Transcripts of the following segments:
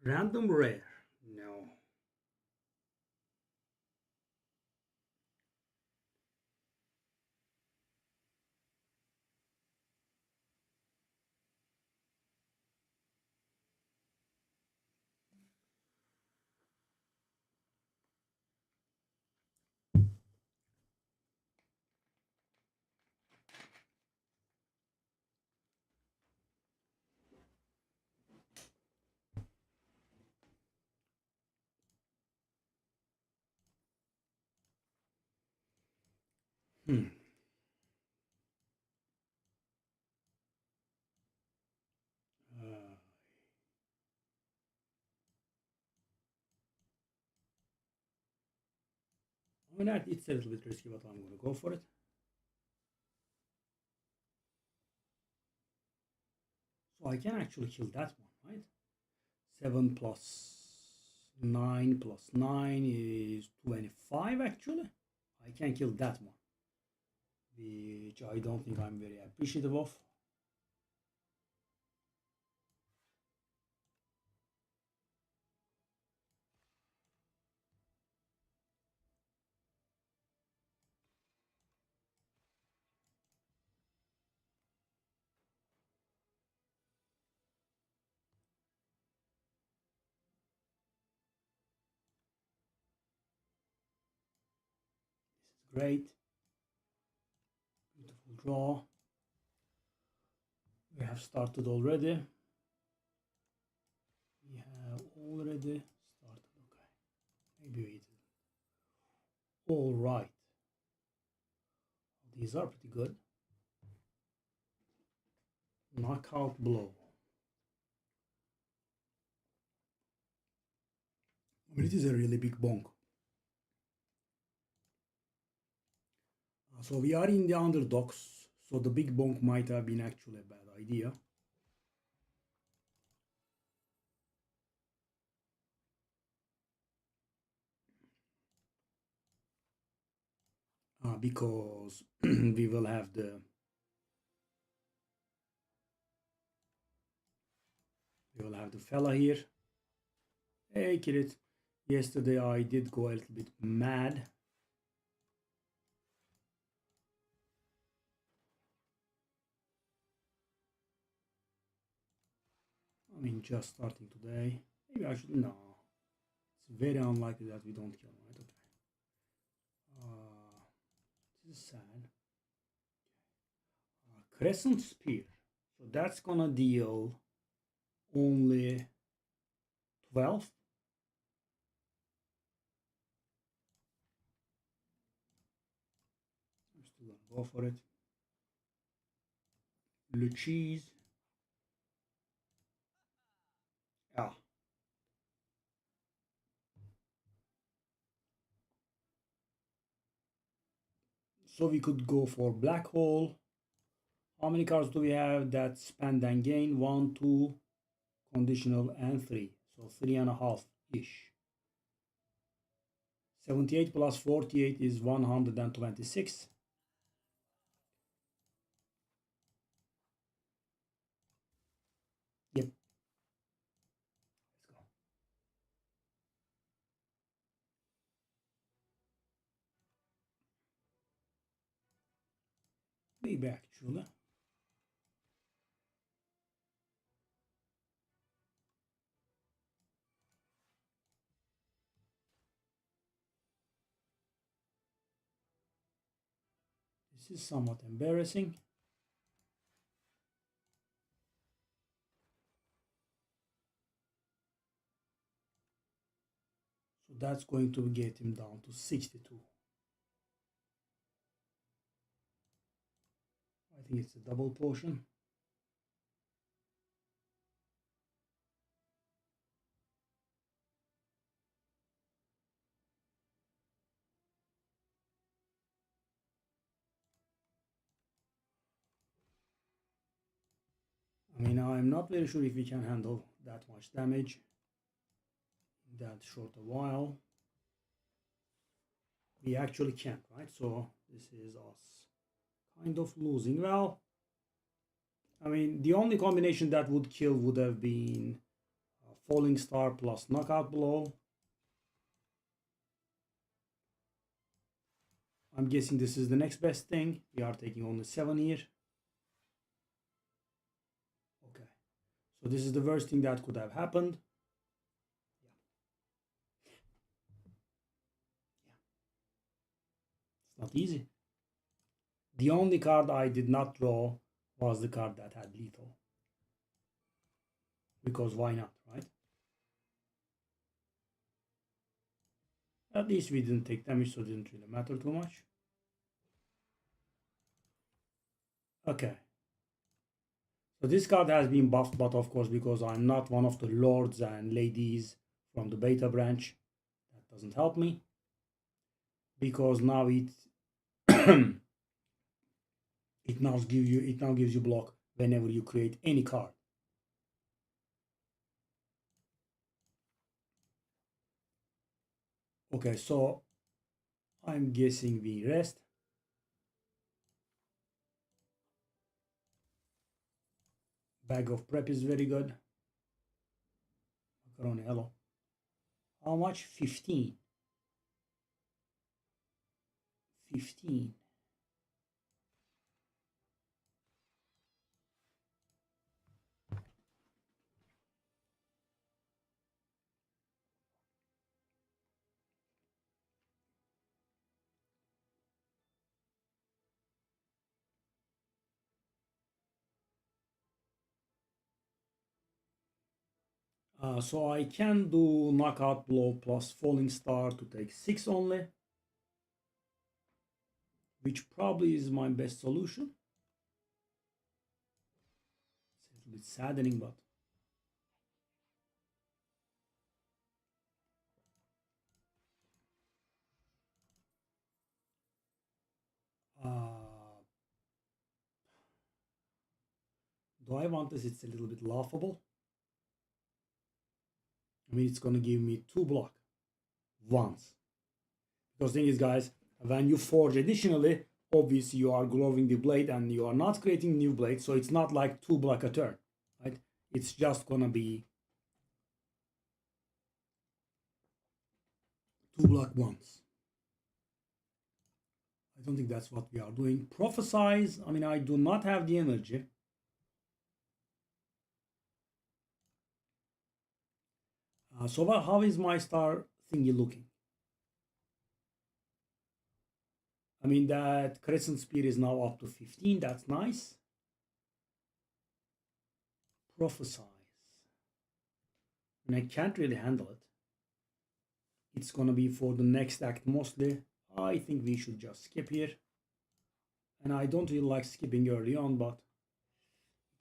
Random rare. No. Hmm. Uh, I mean, it's a little bit risky, but I'm going to go for it. So I can actually kill that one, right? 7 plus 9 plus 9 is 25 actually. I can kill that one, which I don't think I'm very appreciative of. This is great. Beautiful draw. We have started already. We have already started. Okay. Maybe we did. All right. These are pretty good. Knockout blow. I mean, it is a really big bonk. So we are in the underdogs. So the big bonk might have been actually a bad idea. Because we will have the fella here. Hey kid, yesterday I did go a little bit mad. I mean, just starting today. Maybe I should, no. It's very unlikely that we don't kill, right? Okay. This is sad. Crescent Spear. So that's gonna deal only 12. I'm still gonna go for it. Le cheese. Yeah. So we could go for black hole. How many cards do we have? That spend and gain? 1, 2, conditional, and 3. So 3.5-ish. 78 plus 48 is 126. Yep. Let's go. Maybe actually. This is somewhat embarrassing. So that's going to get him down to 62. I think it's a double potion. I mean, I'm not very sure if we can handle that much damage in that short a while. We actually can't, right? So this is us kind of losing. Well, I mean, the only combination that would kill would have been falling star plus knockout blow. I'm guessing this is the next best thing. We are taking only 7 here. Okay. So this is the worst thing that could have happened. It's not easy. The only card I did not draw was the card that had lethal. Because why not, right? At least we didn't take damage, so it didn't really matter too much. Okay. So this card has been buffed, but of course, because I'm not one of the lords and ladies from the beta branch, that doesn't help me. Because now it it now gives you block whenever you create any card. Okay, so I'm guessing we rest. Bag of prep is very good. Macaroni, hello. How much? 15. 15. So I can do knockout blow plus falling star to take 6 only, which probably is my best solution. It's a little bit saddening, but do I want this? It's a little bit laughable. I mean, it's going to give me 2 block once. Because the thing is, guys, when you forge additionally, obviously you are glowing the blade and you are not creating new blades, so it's not like 2 block a turn, right? It's just going to be 2 block once. I don't think that's what we are doing. Prophesize, I mean, I do not have the energy. So how is my star thingy looking? I mean, that Crescent Spear is now up to 15. That's nice. Prophesize. And I can't really handle it. It's going to be for the next act mostly. I think we should just skip here. And I don't really like skipping early on, but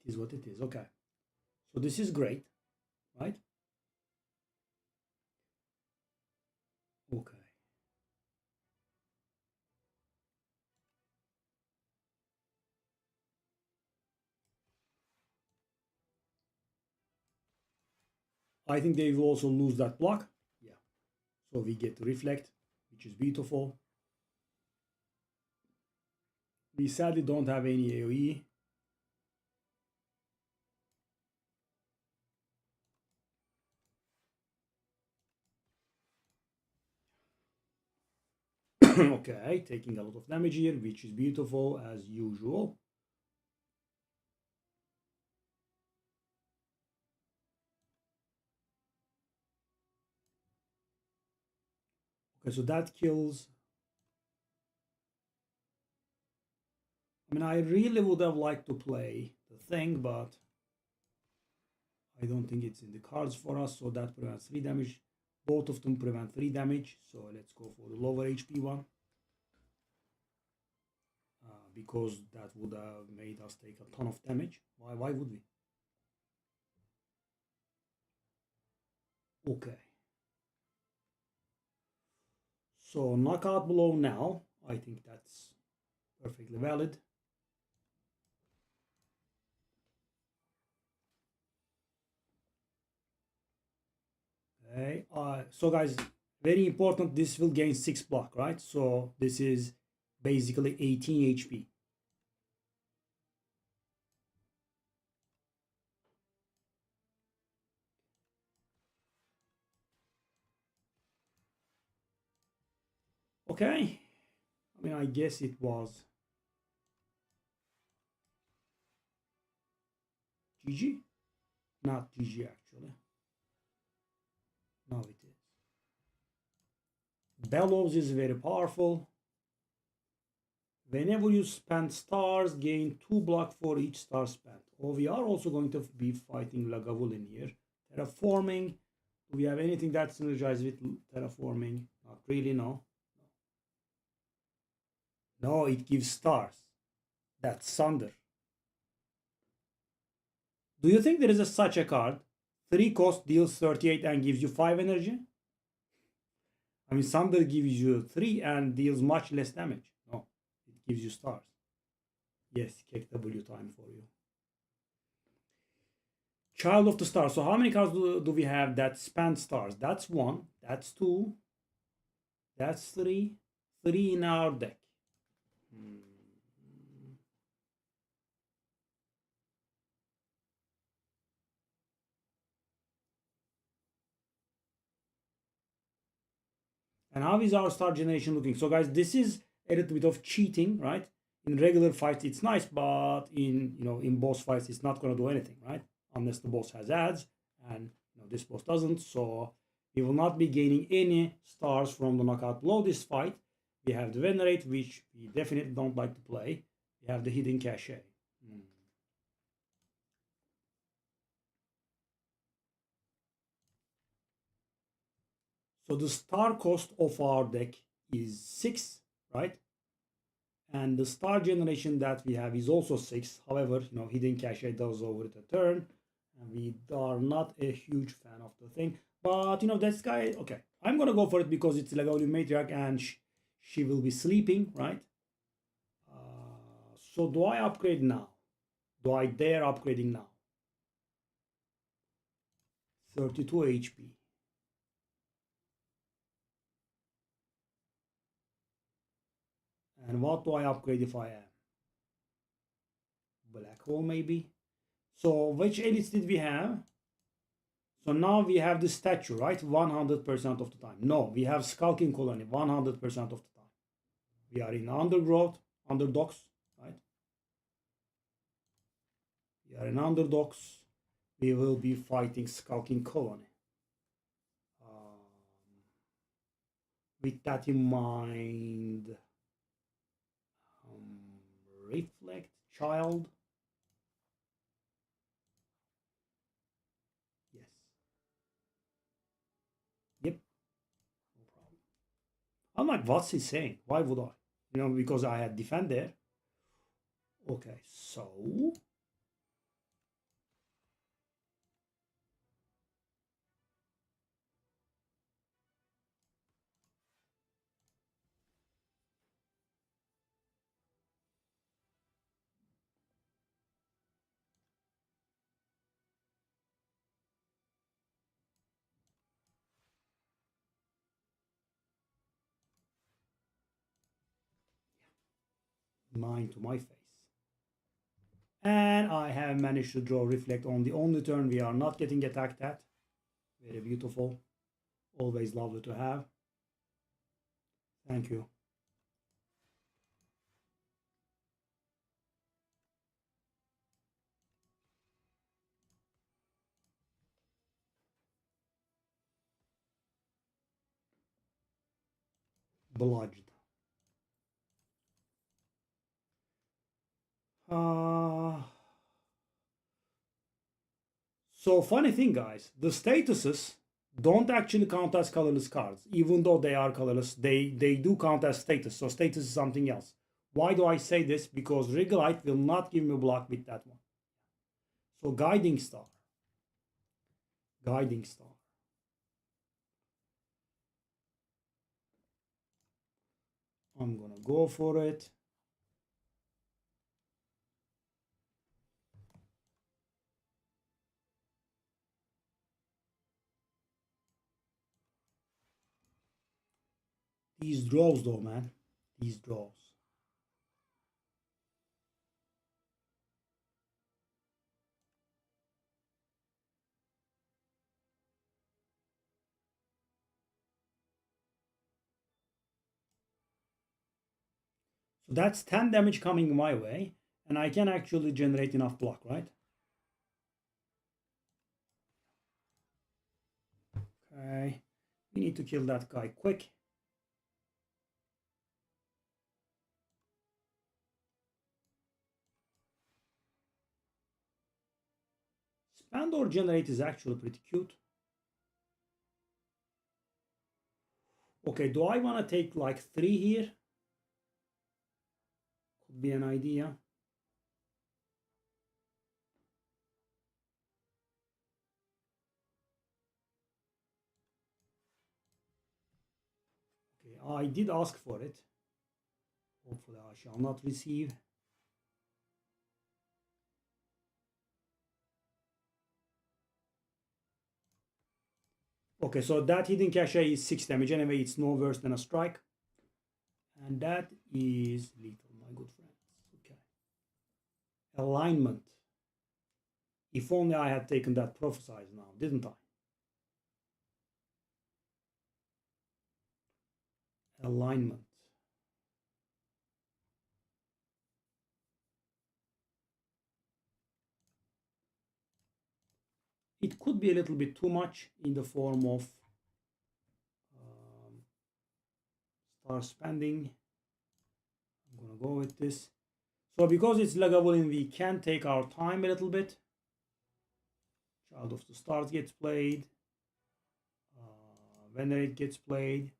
it is what it is. Okay. So this is great, right? Okay. I think they will also lose that block. Yeah. So we get to reflect, which is beautiful. We sadly don't have any AoE. Okay, taking a lot of damage here, which is beautiful as usual. Okay, so that kills. I mean, I really would have liked to play the thing, but I don't think it's in the cards for us, so that prevents 3 damage. Both of them prevent 3 damage, so let's go for the lower HP one. Because that would have made us take a ton of damage. Why would we? Okay. So knockout blow now. I think that's perfectly valid. Okay. So guys, very important. This will gain 6 block, right? So this is basically 18 HP. Okay. I mean, I guess it was GG. Not GG, actually. No, it is. Bellows is very powerful. Whenever you spend stars, gain 2 block for each star spent. Oh, we are also going to be fighting Lagavulin here. Terraforming. Do we have anything that synergizes with terraforming? Not really, no. No, it gives stars. That's Sunder. Do you think there is such a card? 3 cost, deals 38 and gives you 5 energy? I mean, Sunder gives you 3 and deals much less damage. No, it gives you stars. Yes, Cake W time for you. Child of the Stars. So how many cards do we have that span stars? That's 1. That's 2. That's 3. 3 in our deck. And how is our star generation looking? So guys, this is a little bit of cheating, right? In regular fights, it's nice, but in boss fights, it's not going to do anything, right? Unless the boss has ads, and this boss doesn't. So we will not be gaining any stars from the knockout below this fight. We have the Venerate, which we definitely don't like to play. We have the Hidden Cache. So the star cost of our deck is 6, right? And the star generation that we have is also 6. However, Hidden Cache does over the turn. And we are not a huge fan of the thing. But, this guy, okay. I'm going to go for it because it's Lagavulin Matriarch and she will be sleeping, right? So do I upgrade now? Do I dare upgrading now? 32 HP. And what do I upgrade if I am? Black hole maybe? So which elites did we have? So now we have the statue, right? 100% of the time. No, we have Skulking Colony 100% of the time. We are in undergrowth, underdogs, right? We are in underdogs. We will be fighting Skulking Colony. With that in mind, Reflect, Child. Yes. Yep. No problem. I'm like, what's he saying? Why would I? Because I had Defend there. Okay, so mine to my face. And I have managed to draw Reflect on the only turn we are not getting attacked at. Very beautiful. Always lovely to have. Thank you. Bludged. So funny thing, guys, the statuses don't actually count as colorless cards, even though they are colorless. They do count as status. So status is something else. Why do I say this? Because Regalite will not give me a block with that one. So Guiding Star. Guiding Star. I'm gonna go for it. These draws though, man. These draws. So that's 10 damage coming my way, and I can actually generate enough block, right? Okay, we need to kill that guy quick. Spand or generate is actually pretty cute. Okay, do I want to take like 3 here? Could be an idea. Okay, I did ask for it. Hopefully I shall not receive. Okay, so that hidden cache is 6 damage. Anyway, it's no worse than a strike. And that is lethal, my good friends. Okay. Alignment. If only I had taken that prophesize now, didn't I? Alignment. It could be a little bit too much in the form of star spending. I'm gonna go with this. So because it's Lagavulin, we can take our time a little bit. Child of the Stars gets played. Venerate gets played.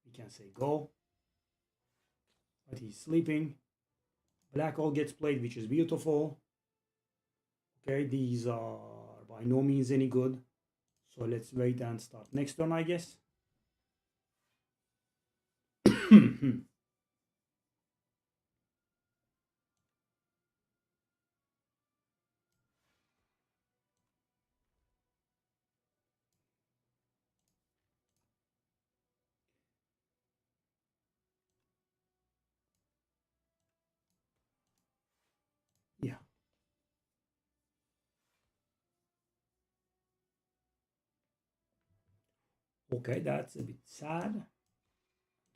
We can say go. But he's sleeping. Black Hole gets played, which is beautiful. Okay, these are by no means any good. So let's wait and start next turn, I guess. Yeah. Okay, that's a bit sad.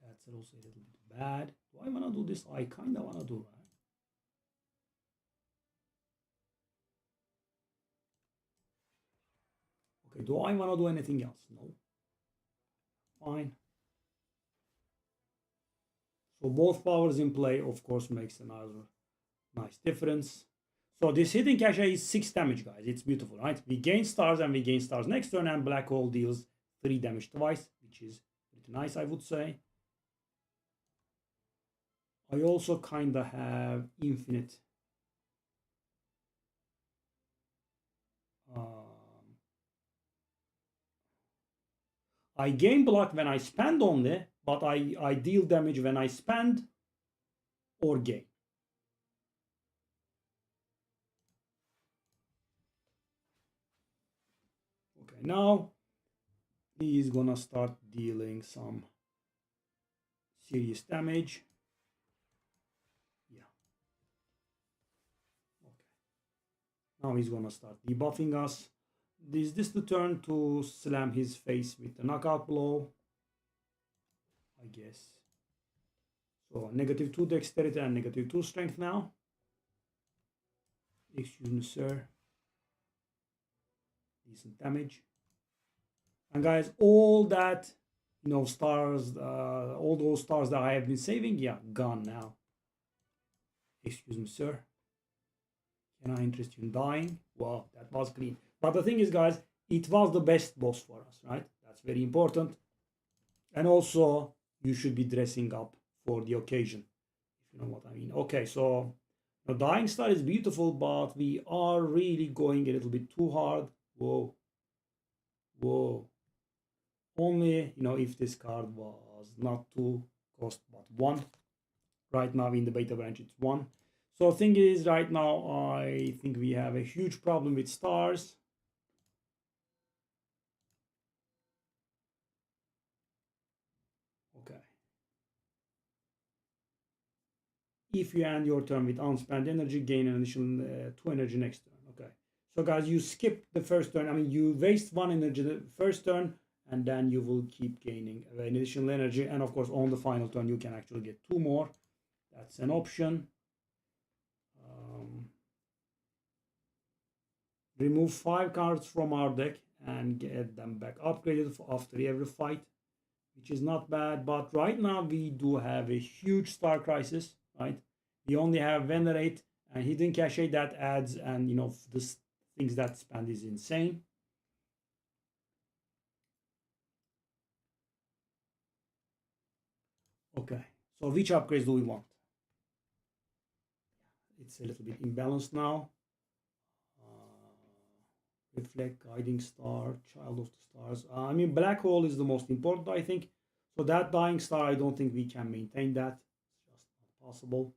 That's also a little bit bad. Do I want to do this? I kind of want to do, right? Okay, do I want to do anything else? No. Fine. So both powers in play, of course, makes another nice difference. So this hidden cache is 6 damage, guys. It's beautiful, right? We gain stars and we gain stars next turn, and Black Hole deals 3 damage twice, which is pretty nice, I would say. I also kind of have infinite I gain block when I spend only, but I deal damage when I spend or gain. Okay, now he is gonna start dealing some serious damage. Yeah. Okay. Now he's gonna start debuffing us. Is this the turn to slam his face with the knockout blow? I guess. So -2 dexterity and -2 strength now. Excuse me, sir. Decent damage. And guys, all that, you know, stars, all those stars that I have been saving, yeah, gone now. Excuse me, sir. Can I interest you in dying? Wow, that was clean. But the thing is, guys, it was the best boss for us, right? That's very important. And also, you should be dressing up for the occasion, if you know what I mean. Okay, so the dying star is beautiful, but we are really going a little bit too hard. Whoa. Whoa. Only, you know, if this card was not 2 cost but 1. Right now in the beta branch it's 1. So thing is, right now I think we have a huge problem with stars. Okay. If you end your turn with unspent energy, gain an additional 2 energy next turn. Okay. So guys, you skip the first turn. I mean, you waste 1 energy the first turn, and then you will keep gaining an additional energy. And of course, on the final turn, you can actually get 2 more. That's an option. Remove 5 cards from our deck and get them back upgraded after every fight, which is not bad. But right now we do have a huge star crisis, right? We only have Venerate and Hidden Cache that adds, and you know, the things that spend is insane. Okay, so which upgrades do we want? It's a little bit imbalanced now. Reflect, Guiding Star, Child of the Stars. I mean, Black Hole is the most important, I think. So that Dying Star, I don't think we can maintain that. It's just not possible.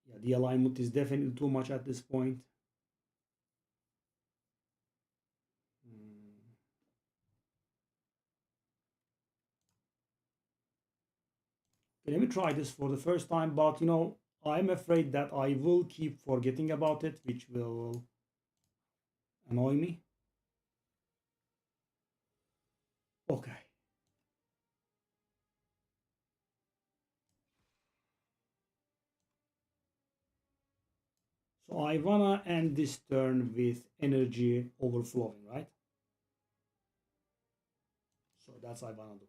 Yeah, the alignment is definitely too much at this point. Okay, let me try this for the first time, but you know, I'm afraid that I will keep forgetting about it, which will annoy me. Okay. So I wanna end this turn with energy overflowing, right? So that's what I wanna do.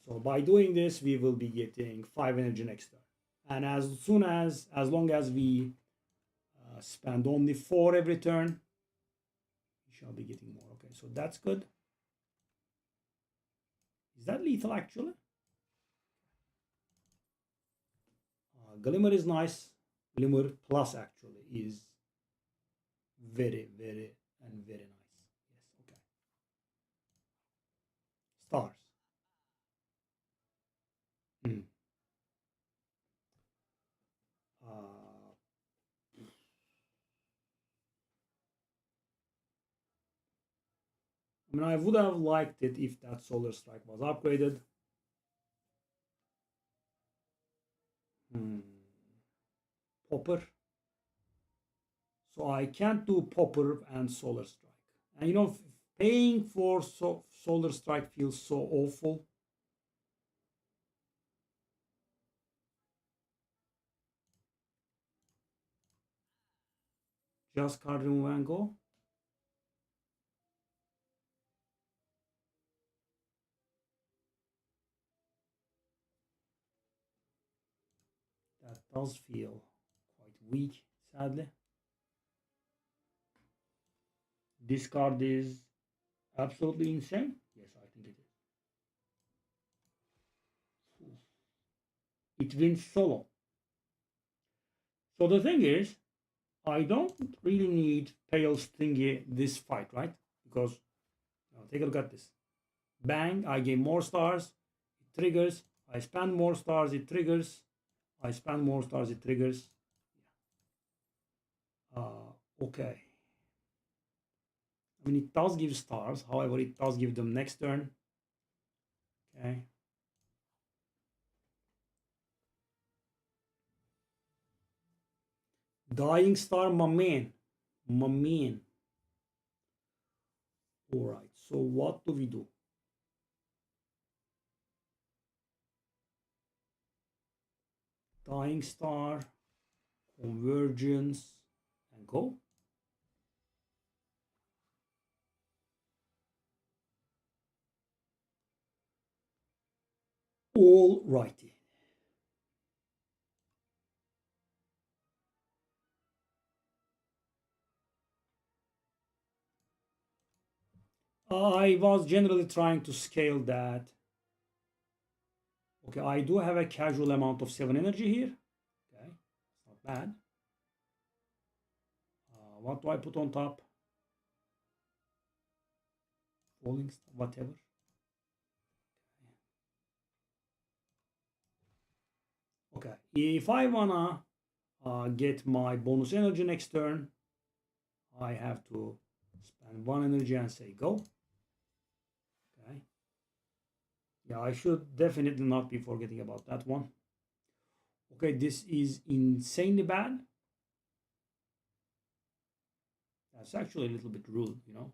So by doing this, we will be getting 5 energy next turn. And as long as we spend only 4 every turn, we shall be getting more. Okay, so that's good. Is that lethal actually? Glimmer is nice. Glimmer plus actually is very, very, and very nice. Yes, okay. Stars. Hmm. I mean, I would have liked it if that Solar Strike was upgraded. Popper. So I can't do Popper and Solar Strike. And you know, paying for Solar Strike feels so awful. Just card remove and go. That does feel quite weak, sadly. This card is absolutely insane. Yes, I think it is. It wins solo. So the thing is, I don't really need Pale Stingy this fight, right? Because take a look at this. Bang, I gain more stars, it triggers. I spend more stars, it triggers. I spend more stars, it triggers. Okay. I mean, it does give stars. However, it does give them next turn. Okay. Dying Star, my man. My man. Alright, so what do we do? Dying Star, Convergence, and go. Alrighty. I was generally trying to scale that. Okay, I do have a casual amount of 7 energy here. Okay, it's not bad. What do I put on top? Falling, whatever. Okay, if I wanna get my bonus energy next turn, I have to spend 1 energy and say go. Okay. Yeah, I should definitely not be forgetting about that one. Okay, this is insanely bad. That's actually a little bit rude, you know.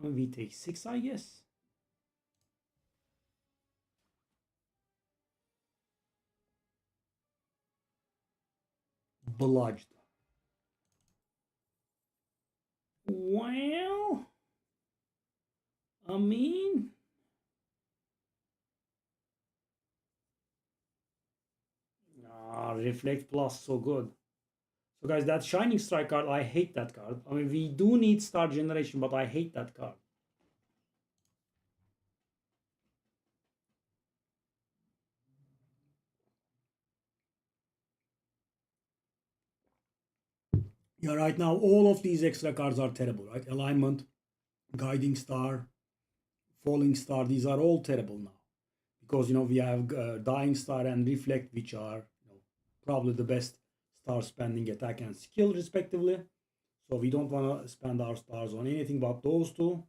We take 6, I guess. Bludged. Well, I mean, Reflect Plus, so good. So guys, that Shining Strike card, I hate that card. I mean, we do need Star Generation, but I hate that card. Yeah, right now, all of these extra cards are terrible, right? Alignment, Guiding Star, Falling Star, these are all terrible now. Because, we have Dying Star and Reflect, which are probably the best star spending attack and skill, respectively. So we don't want to spend our stars on anything but those two.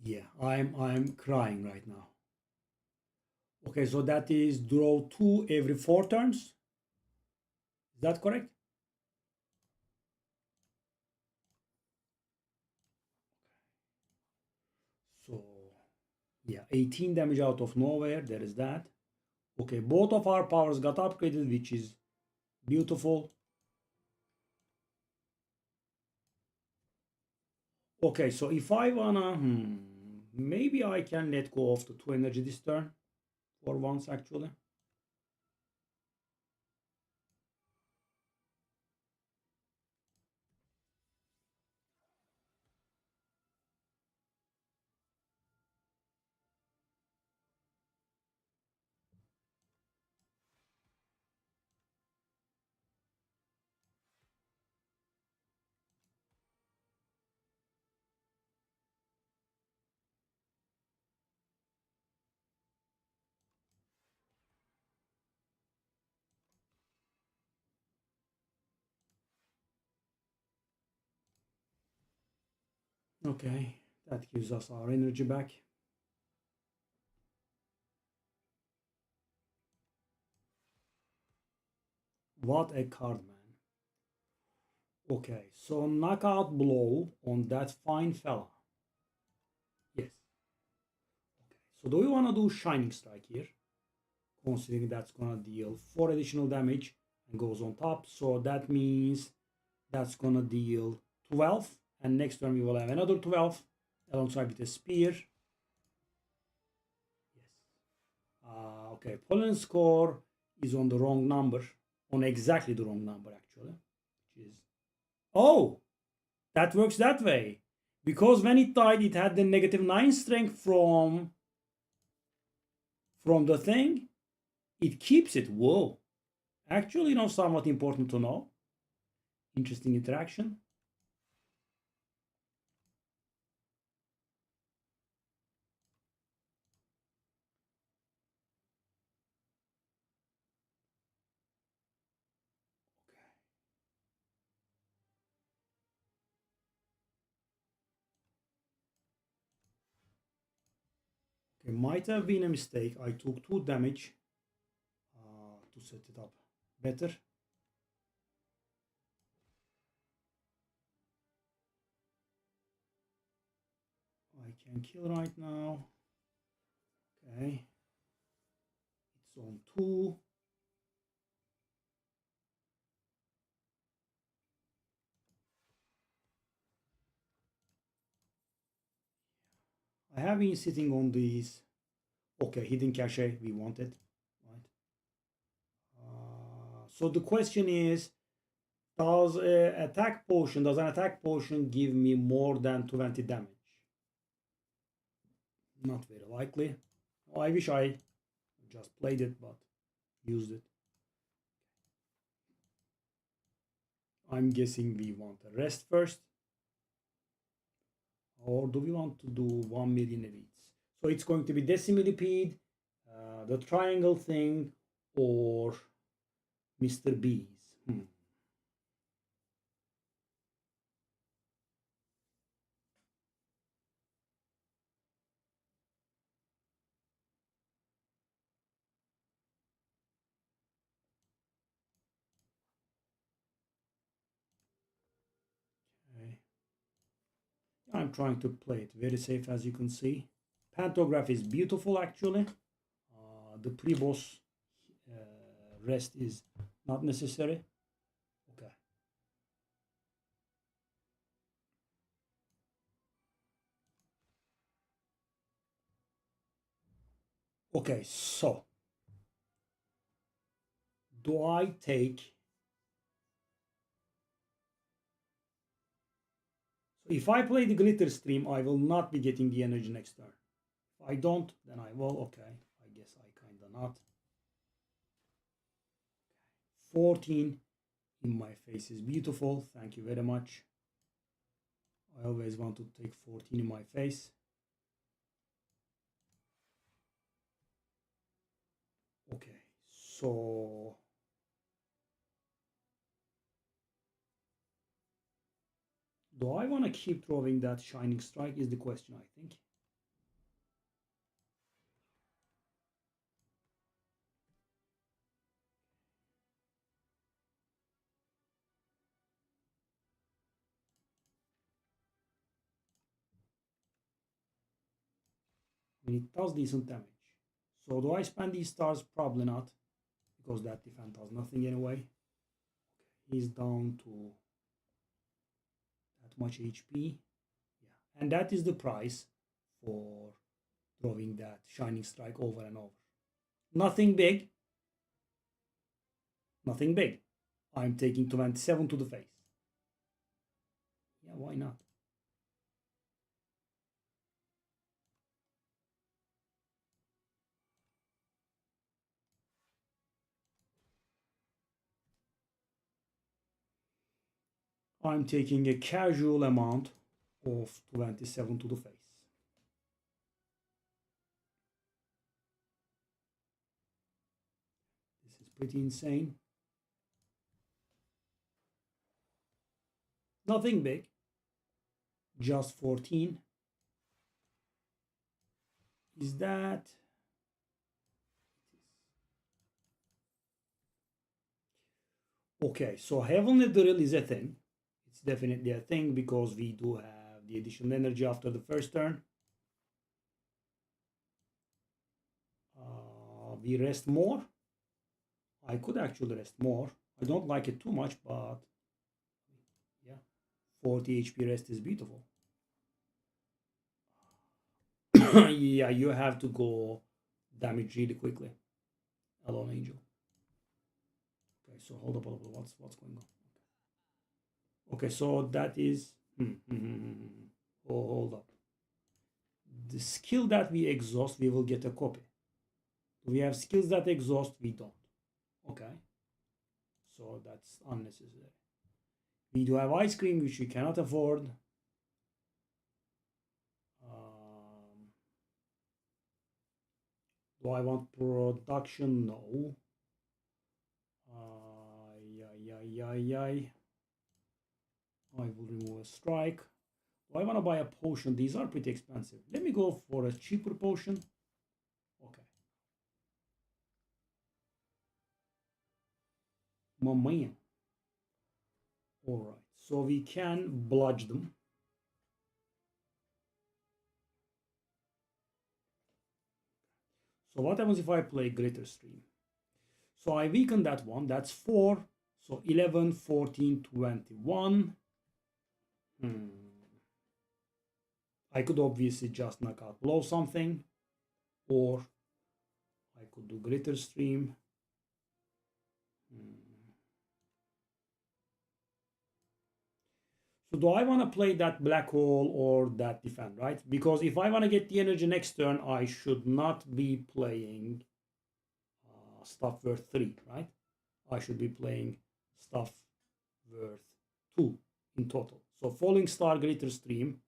Yeah, I'm crying right now. Okay, so that is draw 2 every 4 turns. Is that correct? So, yeah, 18 damage out of nowhere. There is that. Okay, both of our powers got upgraded, which is beautiful. Okay, so if I wanna, maybe I can let go of the 2 energy this turn for once, actually. Okay, that gives us our energy back. What a card, man. Okay, so knockout blow on that fine fella. Yes. Okay, so do we want to do Shining Strike here? Considering that's going to deal 4 additional damage and goes on top. So that means that's going to deal 12. And next turn we will have another 12 alongside with a spear. Yes. Okay, Pollen score is on the wrong number. On exactly the wrong number, actually. Which is... Oh! That works that way. Because when it died, it had the -9 strength from the thing. It keeps it. Whoa. Actually, somewhat important to know. Interesting interaction. Okay, might have been a mistake. I took 2 damage to set it up better. I can kill right now. Okay. It's on 2. I have been sitting on these. Okay, hidden cache, we want it. Right. So the question is, does an attack potion give me more than 20 damage? Not very likely. Oh, I wish I just played it, but used it. I'm guessing we want a rest first. Or do we want to do 1 million elites? So it's going to be Decimillipede, the triangle thing, or Mr. Bees. I'm trying to play it very safe, as you can see. Pantograph is beautiful, actually. The pre-boss rest is not necessary. Okay. Okay, so do I take... So if I play the glitter stream, I will not be getting the energy next turn. If I don't, then I will. Okay, I guess I kind of not. 14 in my face is beautiful. Thank you very much. I always want to take 14 in my face. Okay, so do I want to keep throwing that Shining Strike is the question, I think. I mean, it does decent damage. So do I spend these stars? Probably not, because that defense does nothing anyway. Okay, he's down to that much HP. Yeah, and that is the price for throwing that Shining Strike over and over. Nothing big. Nothing big. I'm taking 27 to the face. Yeah, why not? I'm taking a casual amount of 27 to the face. This is pretty insane. Nothing big. Just 14. Is that... Okay, so Heavenly Drill is a thing. It's definitely a thing because we do have the additional energy after the first turn. We rest more. I could actually rest more. I don't like it too much, but yeah, 40 HP rest is beautiful. Yeah, you have to go damage really quickly. Alone Angel. Okay, so hold up. What's going on? Okay, so that is... Oh, hold up. The skill that we exhaust, we will get a copy. Do we have skills that exhaust? We don't. Okay. So that's unnecessary. We do have ice cream, which we cannot afford. Do I want production? No. I will remove a strike. Do I want to buy a potion? These are pretty expensive. Let me go for a cheaper potion. Okay. My man. Alright. So we can bludge them. So what happens if I play Glitter Stream? So I weaken that one. That's 4. So 11, 14, 21. I could obviously just knock out blow something. Or I could do Glitter Stream. So do I want to play that black hole or that defend, right? Because if I want to get the energy next turn, I should not be playing stuff worth 3, right? I should be playing stuff worth 2 in total. So Falling Star Glitter Stream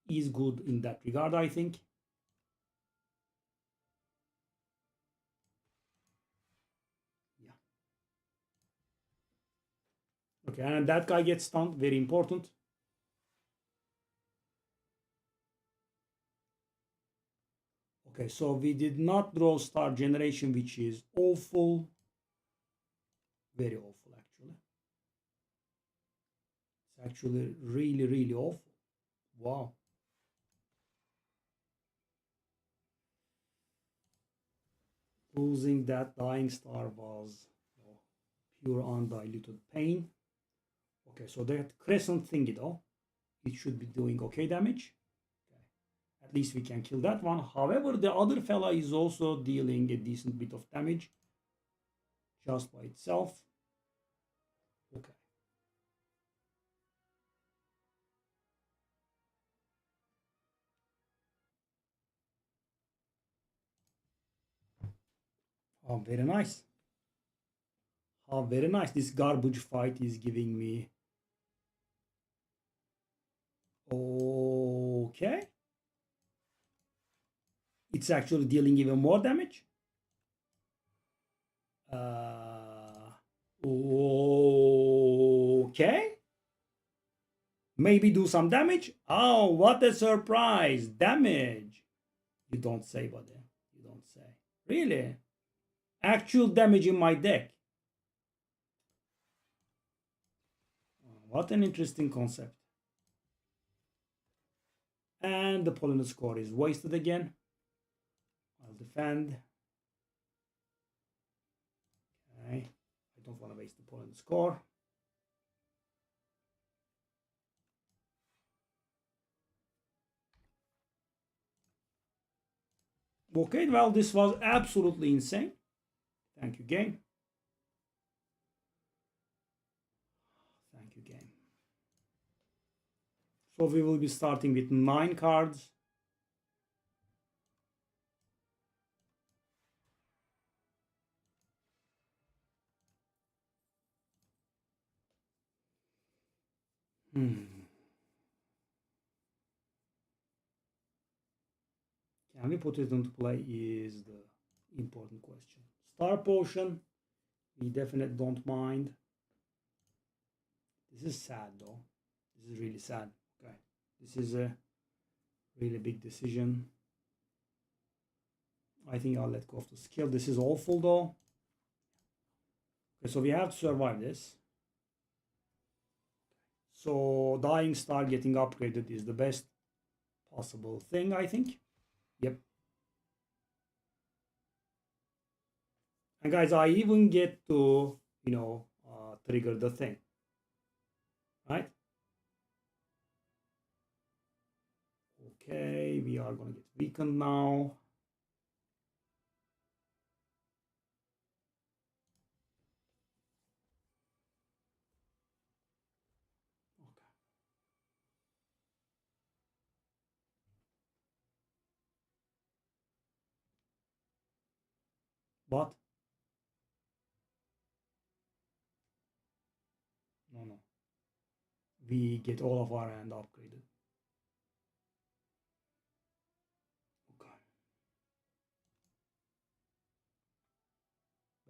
is good in that regard, I think. Yeah. Okay, and that guy gets stunned, very important. Okay, so we did not draw Star Generation, which is awful. Very awful, actually. It's actually really, really awful. Wow. Losing that dying star was pure undiluted pain. Okay, so that crescent thingy though, it should be doing okay damage. Okay. At least we can kill that one. However, the other fella is also dealing a decent bit of damage just by itself. Okay. Oh, very nice. Oh, very nice. This garbage fight is giving me. Okay. It's actually dealing even more damage. Okay. Maybe do some damage. Oh, what a surprise. Damage. You don't say, buddy. You don't say. Really? Actual damage in my deck. What an interesting concept. And the Pollen score is wasted again. I'll defend. Okay. I don't want to waste the Pollen score. Okay, well, this was absolutely insane. Thank you, game. Thank you, game. So we will be starting with 9 cards. Can we put it into play is the important question. Star Potion, we definitely don't mind. This is sad though. This is really sad. Okay. This is a really big decision. I think I'll let go of the skill. This is awful though. Okay, so we have to survive this. So Dying Star getting upgraded is the best possible thing, I think. Yep. And guys, I even get to, trigger the thing. Right? Okay, we are going to get weakened now. Okay. But no. We get all of our hand upgraded. Okay.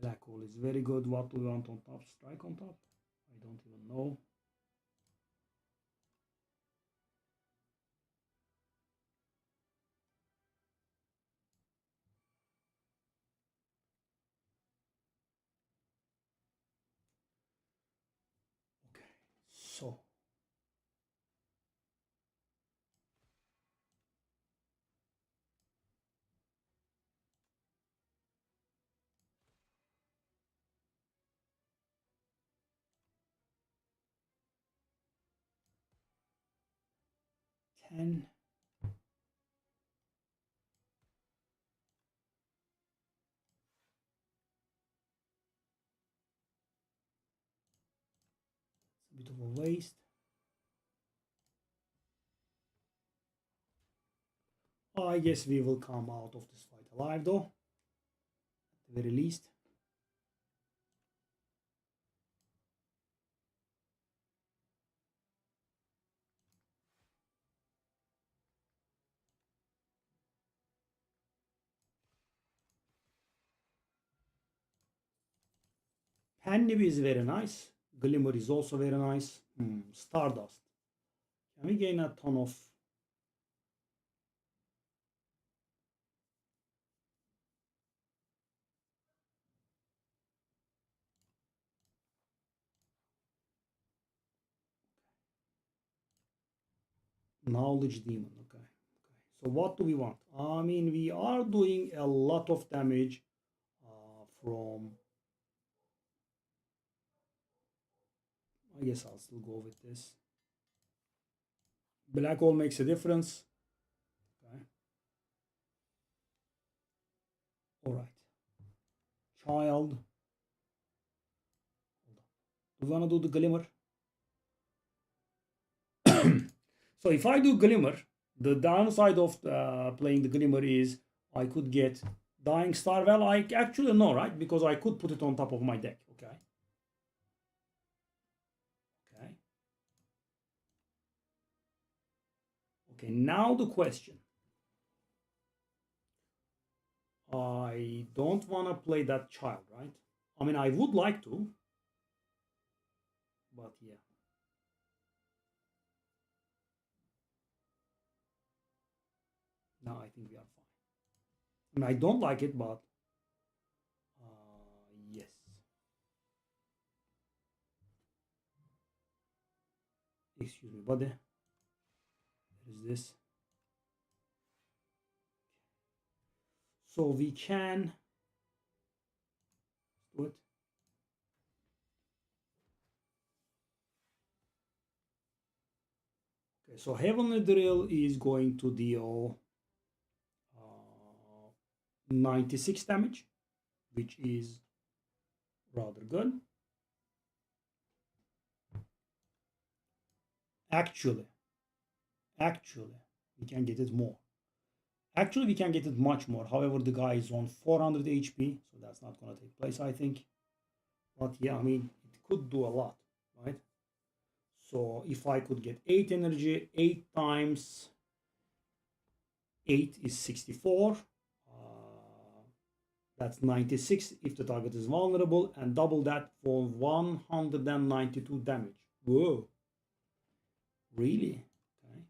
Black hole is very good. What do we want on top? Strike on top? I don't even know. Okay. So. Ten. It's a bit of a waste. I guess we will come out of this fight alive though. At the very least. Penny is very nice. Glimmer is also very nice. Stardust. Can we gain a ton of... Knowledge Demon. Okay. So what do we want? I mean, we are doing a lot of damage from, I guess I'll still go with this. Black hole makes a difference. Okay. All right. Child. Do we want to do the glimmer? So if I do glimmer, the downside of playing the glimmer is I could get dying star. Well, I actually know, right? Because I could put it on top of my deck. Okay. Okay. Okay. Now the question. I don't want to play that child, right? I mean, I would like to, but yeah. No, I think we are fine. I mean, I don't like it, but yes. Excuse me, buddy. What is this? So we can do it. Okay, so Heavenly Drill is going to deal 96 damage, which is rather good. Actually, we can get it more. Actually, we can get it much more. However, the guy is on 400 HP, so that's not going to take place, I think. But yeah, I mean, it could do a lot, right? So if I could get 8 energy, 8 times 8 is 64. That's 96 if the target is vulnerable, and double that for 192 damage. Whoa. Really? Okay.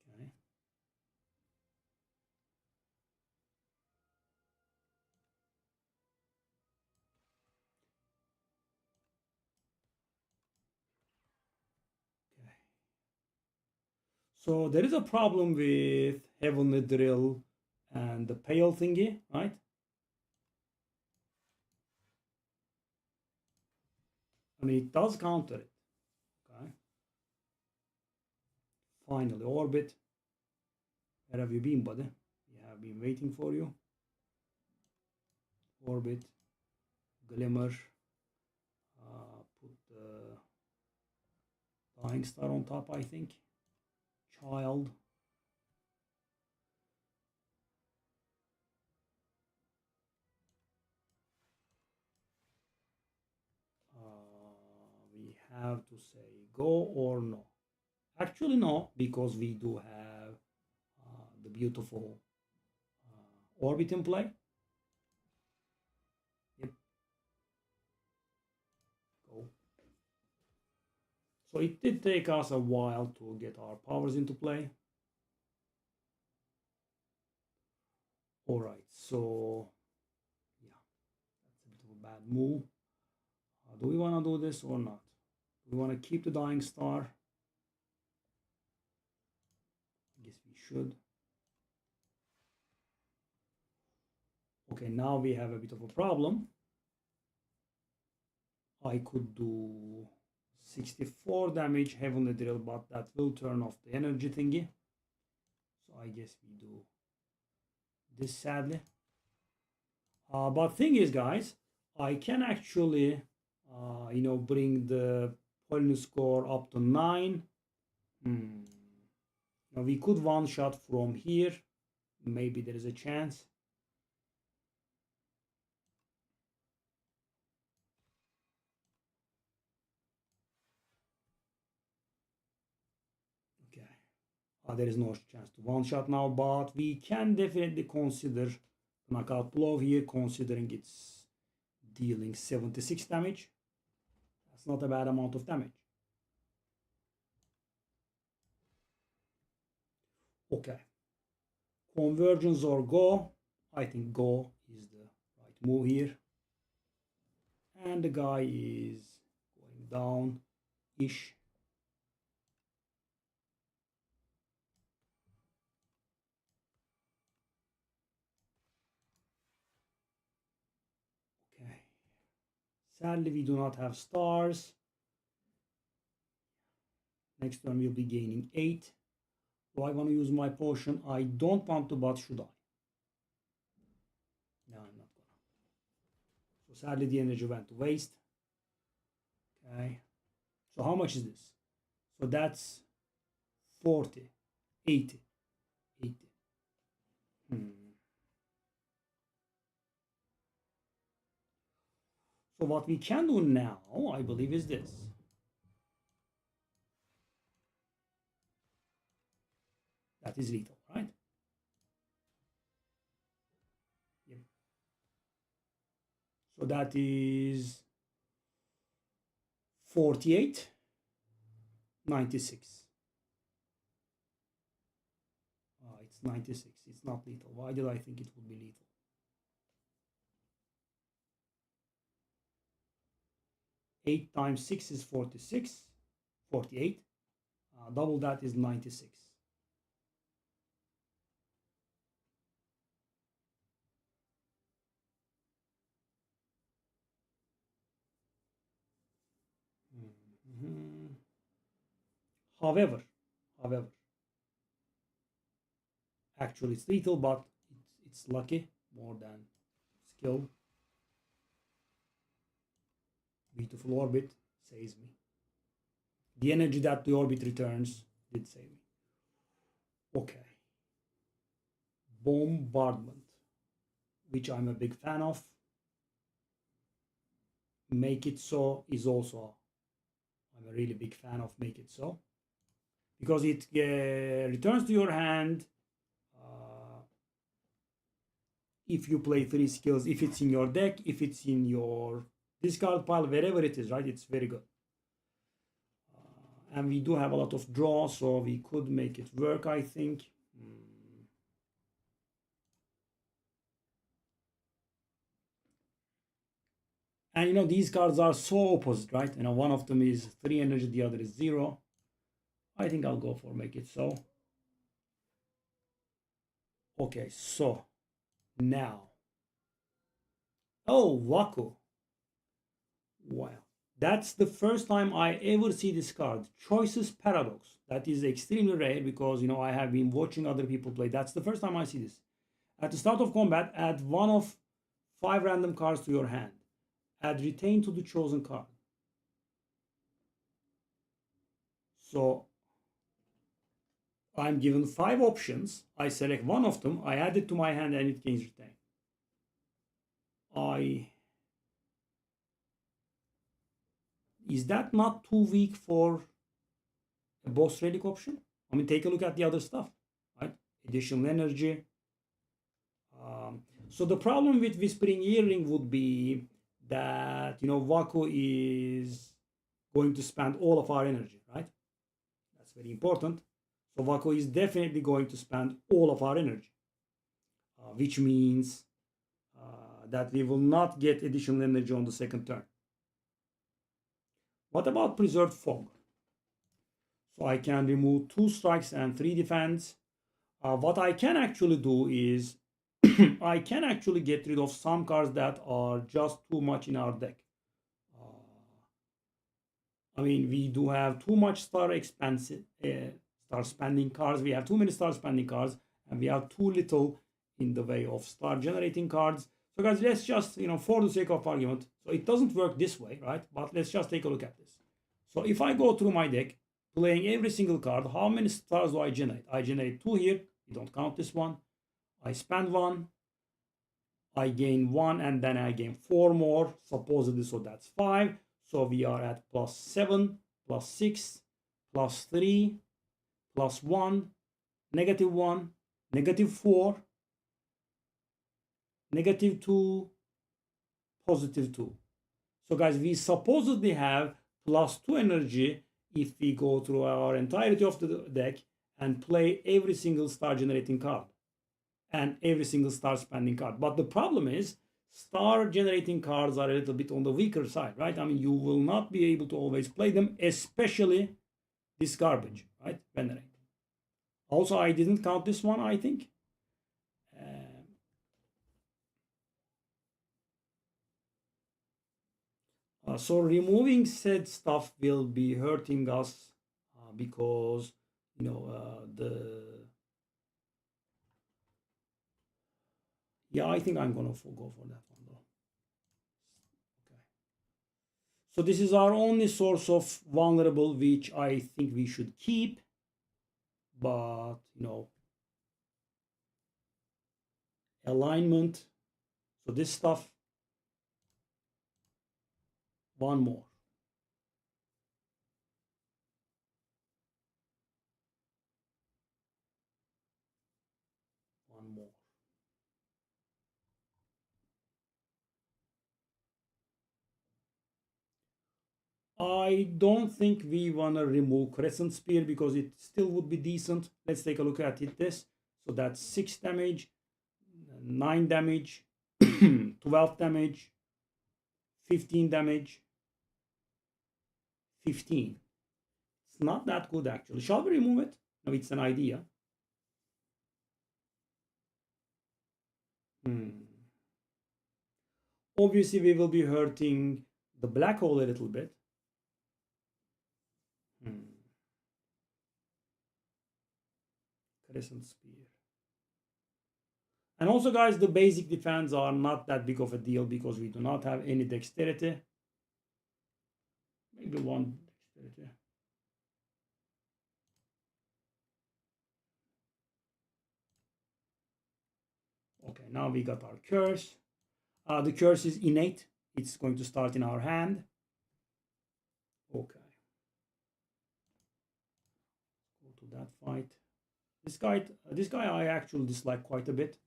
Okay. Okay. So there is a problem with Heavenly Drill and the pale thingy, right? I mean, it does counter it. Okay. Finally, Orbit. Where have you been, buddy? We have been waiting for you. Orbit, Glimmer. Put the Dying Star on top, I think. Child. We have to say go or no. Actually, no, because we do have the beautiful Orbit in play. Yep. Go. So it did take us a while to get our powers into play. All right, so yeah, that's a bit of a bad move. Do we want to do this or not? Do we want to keep the Dying Star? I guess we should. Okay, now we have a bit of a problem. I could do 64 damage Heavenly Drill, but that will turn off the energy thingy. So I guess we do this, sadly. But thing is, guys, I can actually, bring the Polyny score up to 9. Now we could one-shot from here. Maybe there is a chance. Okay. There is no chance to one-shot now, but we can definitely consider knockout blow here, considering it's dealing 76 damage. That's not a bad amount of damage. Okay. Convergence or go. I think go is the right move here. And the guy is going down-ish. Sadly, we do not have stars. Next turn we'll be gaining 8. Do I want to use my potion? I don't want to, but should I? No, I'm not gonna. So sadly the energy went to waste. Okay. So how much is this? So that's 40, 80, 80. So what we can do now, I believe, is this. That is lethal, right? Yep. So that is 48, 96. It's 96. It's not lethal. Why did I think it would be lethal? Eight times 6 is 46, 48. Double that is 96. However, actually it's lethal, but it's lucky more than skill. Beautiful orbit saves me. The energy that the orbit returns did save me. Okay. Bombardment, which I'm a big fan of. Make It So is also, I'm a really big fan of Make It So, because it returns to your hand if you play 3 skills, if it's in your deck, if it's in your discard pile, wherever it is, right? It's very good. And we do have a lot of draw, so we could make it work, I think. And you know, these cards are so opposite, right? You know, one of them is 3 energy, the other is 0. I think I'll go for Make It So. Okay, so now. Oh, Waku. Wow. That's the first time I ever see this card. Choices Paradox. That is extremely rare because, you know, I have been watching other people play. That's the first time I see this. At the start of combat, add one of 5 random cards to your hand. Add Retain to the chosen card. So I'm given 5 options. I select one of them. I add it to my hand and it gains Retain. Is that not too weak for a boss relic option? I mean, take a look at the other stuff, right? Additional energy. So the problem with Whispering Earring would be that, you know, Waku is going to spend all of our energy, right? That's very important. So Waku is definitely going to spend all of our energy, which means that we will not get additional energy on the second turn. What about Preserved Fog? So I can remove 2 strikes and 3 defense. What I can actually do is I can actually get rid of some cards that are just too much in our deck. I mean, we do have too much star spending cards. We have too many star spending cards, and we have too little in the way of star generating cards. So guys, let's just, you know, for the sake of argument, so it doesn't work this way, right? But let's just take a look at this. So if I go through my deck, playing every single card, how many stars do I generate? I generate 2 here. We don't count this one. I spend 1. I gain 1, and then I gain 4 more, supposedly, so that's 5. So we are at +7, +6, +3, +1, -1, -4, -2, +2. So guys, we supposedly have +2 energy if we go through our entirety of the deck and play every single star generating card and every single star spending card. But the problem is, star generating cards are a little bit on the weaker side, right? I mean, you will not be able to always play them, especially this garbage, right? Venerate. Also, I didn't count this one, I think. So removing said stuff will be hurting us because I think I'm gonna go for that one though. Okay. So this is our only source of vulnerable, which I think we should keep. But alignment. So this stuff. One more. One more. I don't think we want to remove Crescent Spear because it still would be decent. Let's take a look at it. So that's 6 damage, 9 damage, 12 damage, 15 damage, 15. It's not that good actually. Shall we remove it? No, it's an idea. Obviously, we will be hurting the black hole a little bit. Crescent Spear. And also, guys, the basic defense are not that big of a deal because we do not have any dexterity. Maybe one dexterity. Okay, now we got our curse. The curse is innate. It's going to start in our hand. Okay. Go to that fight. This guy I actually dislike quite a bit.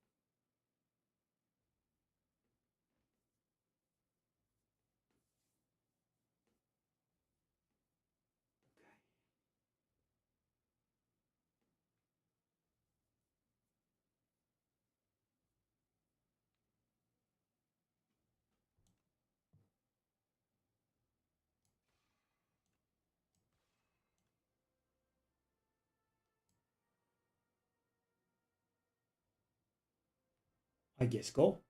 I guess go.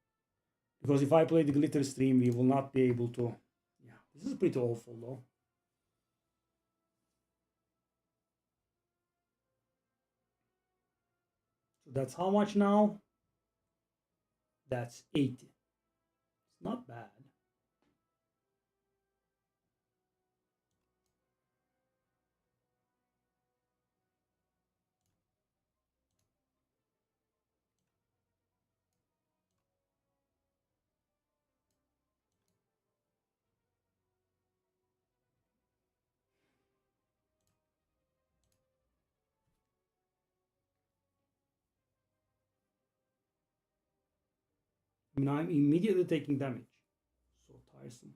Because if I play the glitter stream, we will not be able to. Yeah, this is pretty awful though. So that's how much now? That's 80. It's not bad. I mean, I'm immediately taking damage. So tiresome.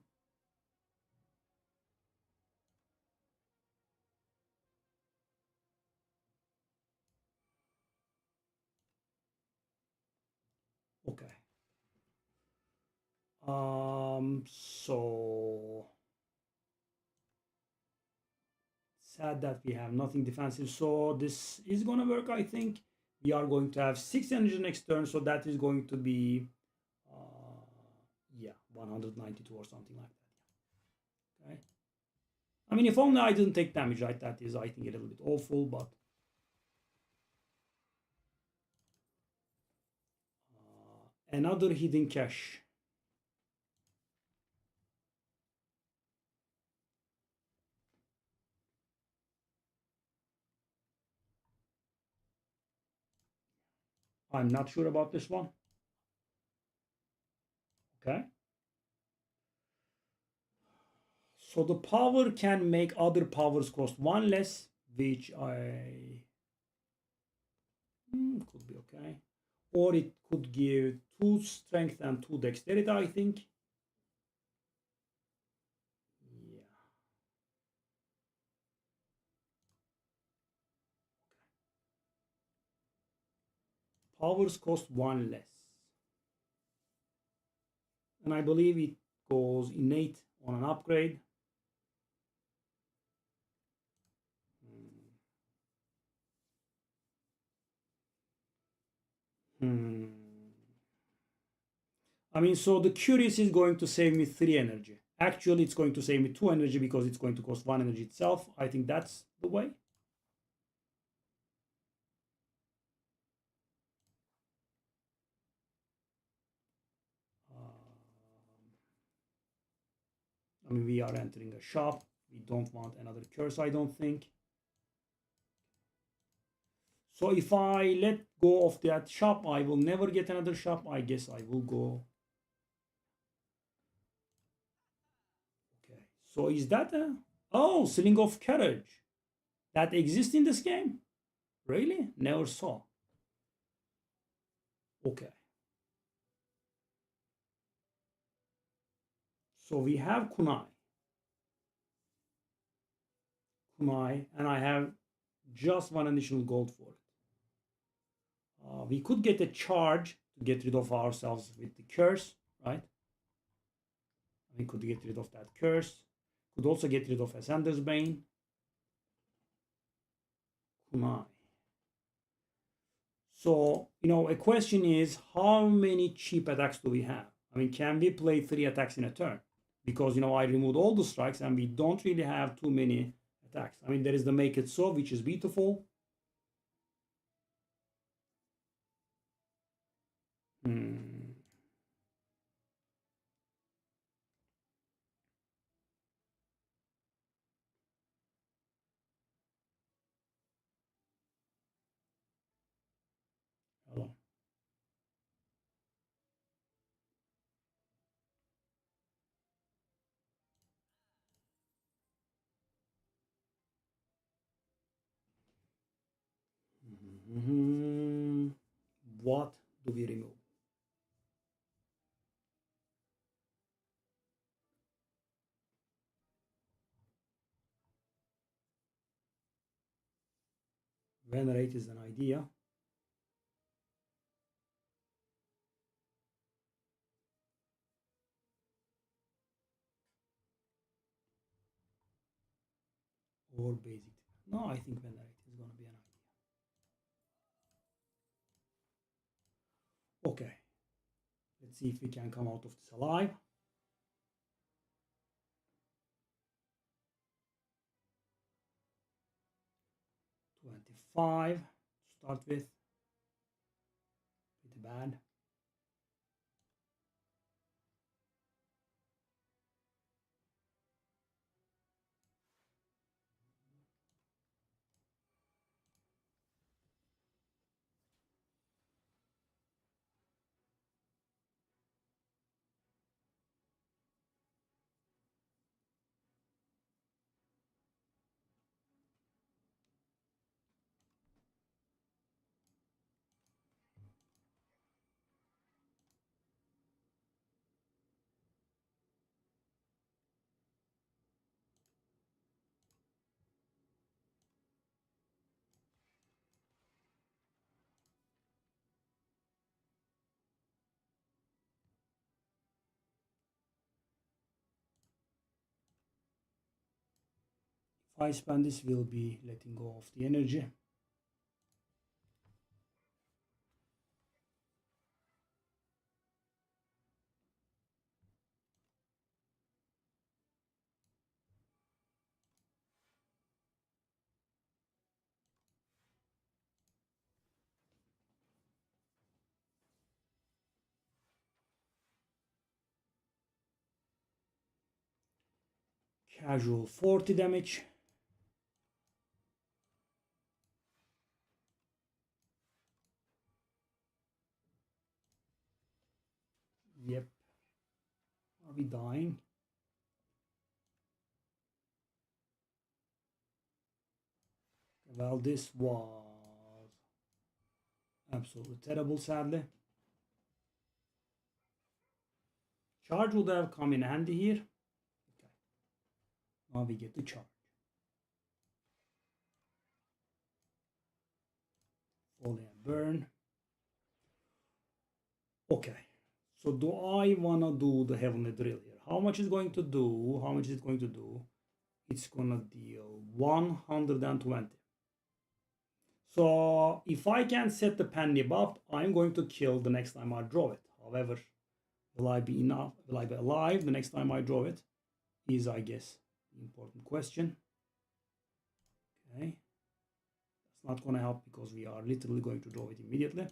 Okay. So sad that we have nothing defensive. So this is gonna work, I think. We are going to have 6 energy next turn, so that is going to be 192 or something like that. Okay. I mean, if only I didn't take damage, right? That is, I think, a little bit awful, but another hidden cache. I'm not sure about this one. Okay. So the power can make other powers cost 1 less, which I could be okay. Or it could give 2 strength and 2 dexterity, I think. Yeah. Powers cost 1 less. And I believe it goes innate on an upgrade. I mean, so the Curious is going to save me 3 energy. Actually, it's going to save me 2 energy because it's going to cost 1 energy itself. I think that's the way. I mean, we are entering a shop. We don't want another curse, I don't think. So if I let go of that shop, I will never get another shop. I guess I will go. Okay. So is that a... Oh, Sling of Courage. That exists in this game? Really? Never saw. Okay. So we have Kunai. Kunai, and I have just 1 additional gold for it. We could get a charge to get rid of ourselves with the curse, right? We could get rid of that curse. Could also get rid of Ascender's Bane. Kunai. So, you know, a question is, how many cheap attacks do we have? I mean, can we play 3 attacks in a turn? Because, you know, I removed all the strikes and we don't really have too many attacks. I mean, there is the Make It So, which is beautiful. Hello. What do we remove? Venerate is an idea. Or basic. No, I think Venerate is going to be an idea. Okay. Let's see if we can come out of this alive. $25 to start with. Pretty bad. If I spend this, we'll be letting go of the energy. Casual 40 damage. Yep. Are we dying? Well, this was absolutely terrible, sadly. Charge would have come in handy here. Okay. Now we get to charge. Folly and burn. Okay. So do I want to do the Heavenly Drill here? How much is going to do? How much is it going to do? It's going to deal 120. So if I can set the penny buff, I'm going to kill the next time I draw it. However, will I be enough? Will I be alive the next time I draw it? is, I guess, the important question. Okay. That's not going to help because we are literally going to draw it immediately.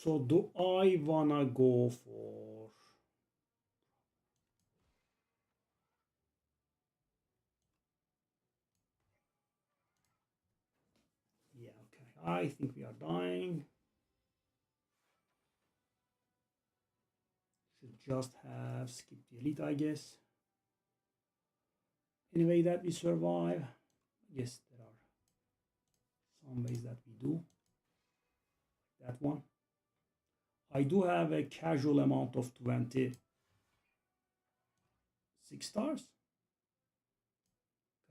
So do I wanna go for okay. I think we are dying. Should just have skipped the elite, I guess. Anyway, that we survive. Yes, there are some ways that we do. That one. I do have a casual amount of 26 stars.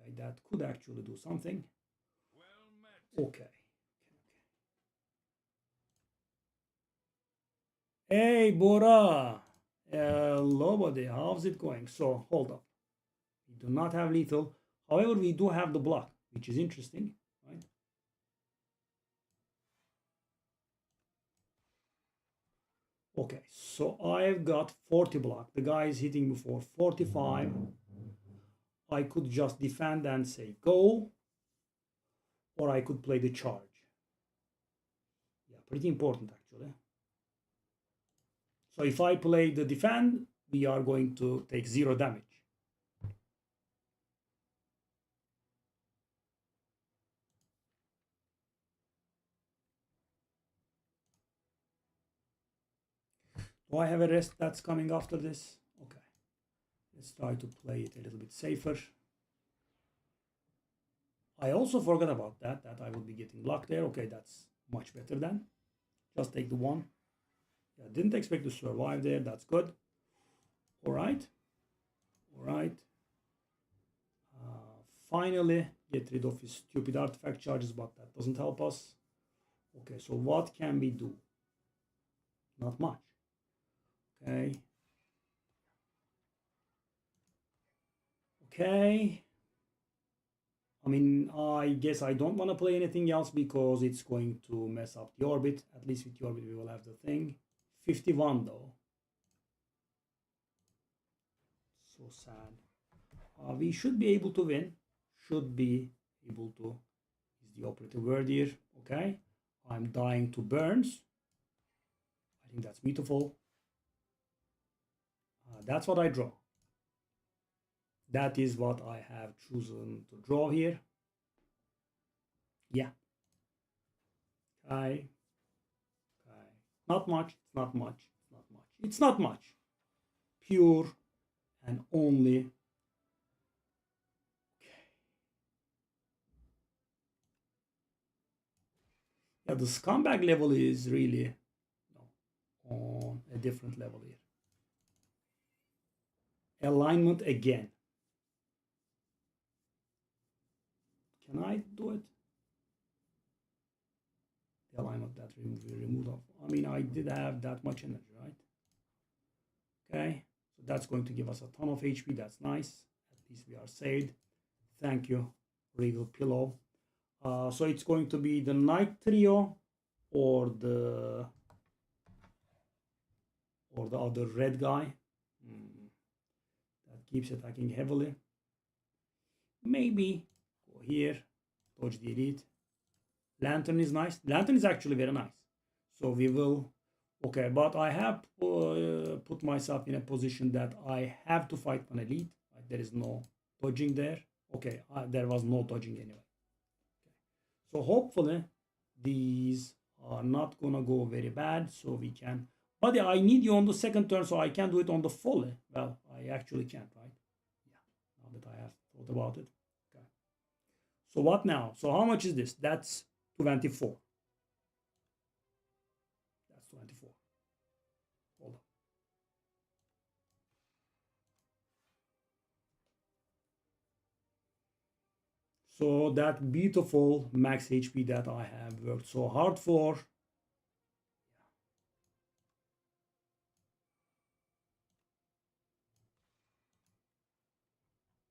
Okay, that could actually do something. Okay. Hey, Bora. Hello, buddy. How's it going? So, hold up. We do not have lethal. However, we do have the block, which is interesting, right? Okay, so I've got 40 block. The guy is hitting me for 45. I could just defend and say go, or I could play the charge. Yeah, pretty important actually. So if I play the defend, we are going to take 0 damage. Do I have a rest that's coming after this? Okay. Let's try to play it a little bit safer. I also forgot about that I will be getting blocked there. Okay, that's much better then. Just take the 1. Yeah, didn't expect to survive there. That's good. All right. All right. Finally, get rid of his stupid artifact charges, but that doesn't help us. Okay, so what can we do? Not much. Okay. Okay. I mean, I guess I don't want to play anything else because it's going to mess up the orbit. At least with the orbit, we will have the thing. 51 though. So sad. We should be able to win. Should be able to. Is the operative word here. Okay. I'm dying to burns. I think that's beautiful. That's what I draw. That is what I have chosen to draw here. Yeah. Okay. Okay. Not much. It's not much. It's not much. It's not much. Pure and only. Okay. Yeah, the scumbag level is really on a different level here. Alignment again. Can I do it? The alignment that we removed off. I mean, I did have that much energy, right? Okay, so that's going to give us a ton of HP. That's nice. At least we are saved. Thank you, Regal Pillow. So it's going to be the Knight Trio or the other red guy that keeps attacking heavily. Maybe go here, dodge the elite. Lantern is nice. Lantern is actually very nice. So we will, okay, but I have put myself in a position that I have to fight an elite. Like there is no dodging there. Okay, there was no dodging anyway. Okay. So hopefully these are not gonna go very bad. So we can, but yeah, I need you on the second turn, so I can do it on the volley. Well, I actually can't, right? Yeah, now that I have thought about it. Okay. So what now? So how much is this? That's 24. That's 24. Hold on. So that beautiful max HP that I have worked so hard for.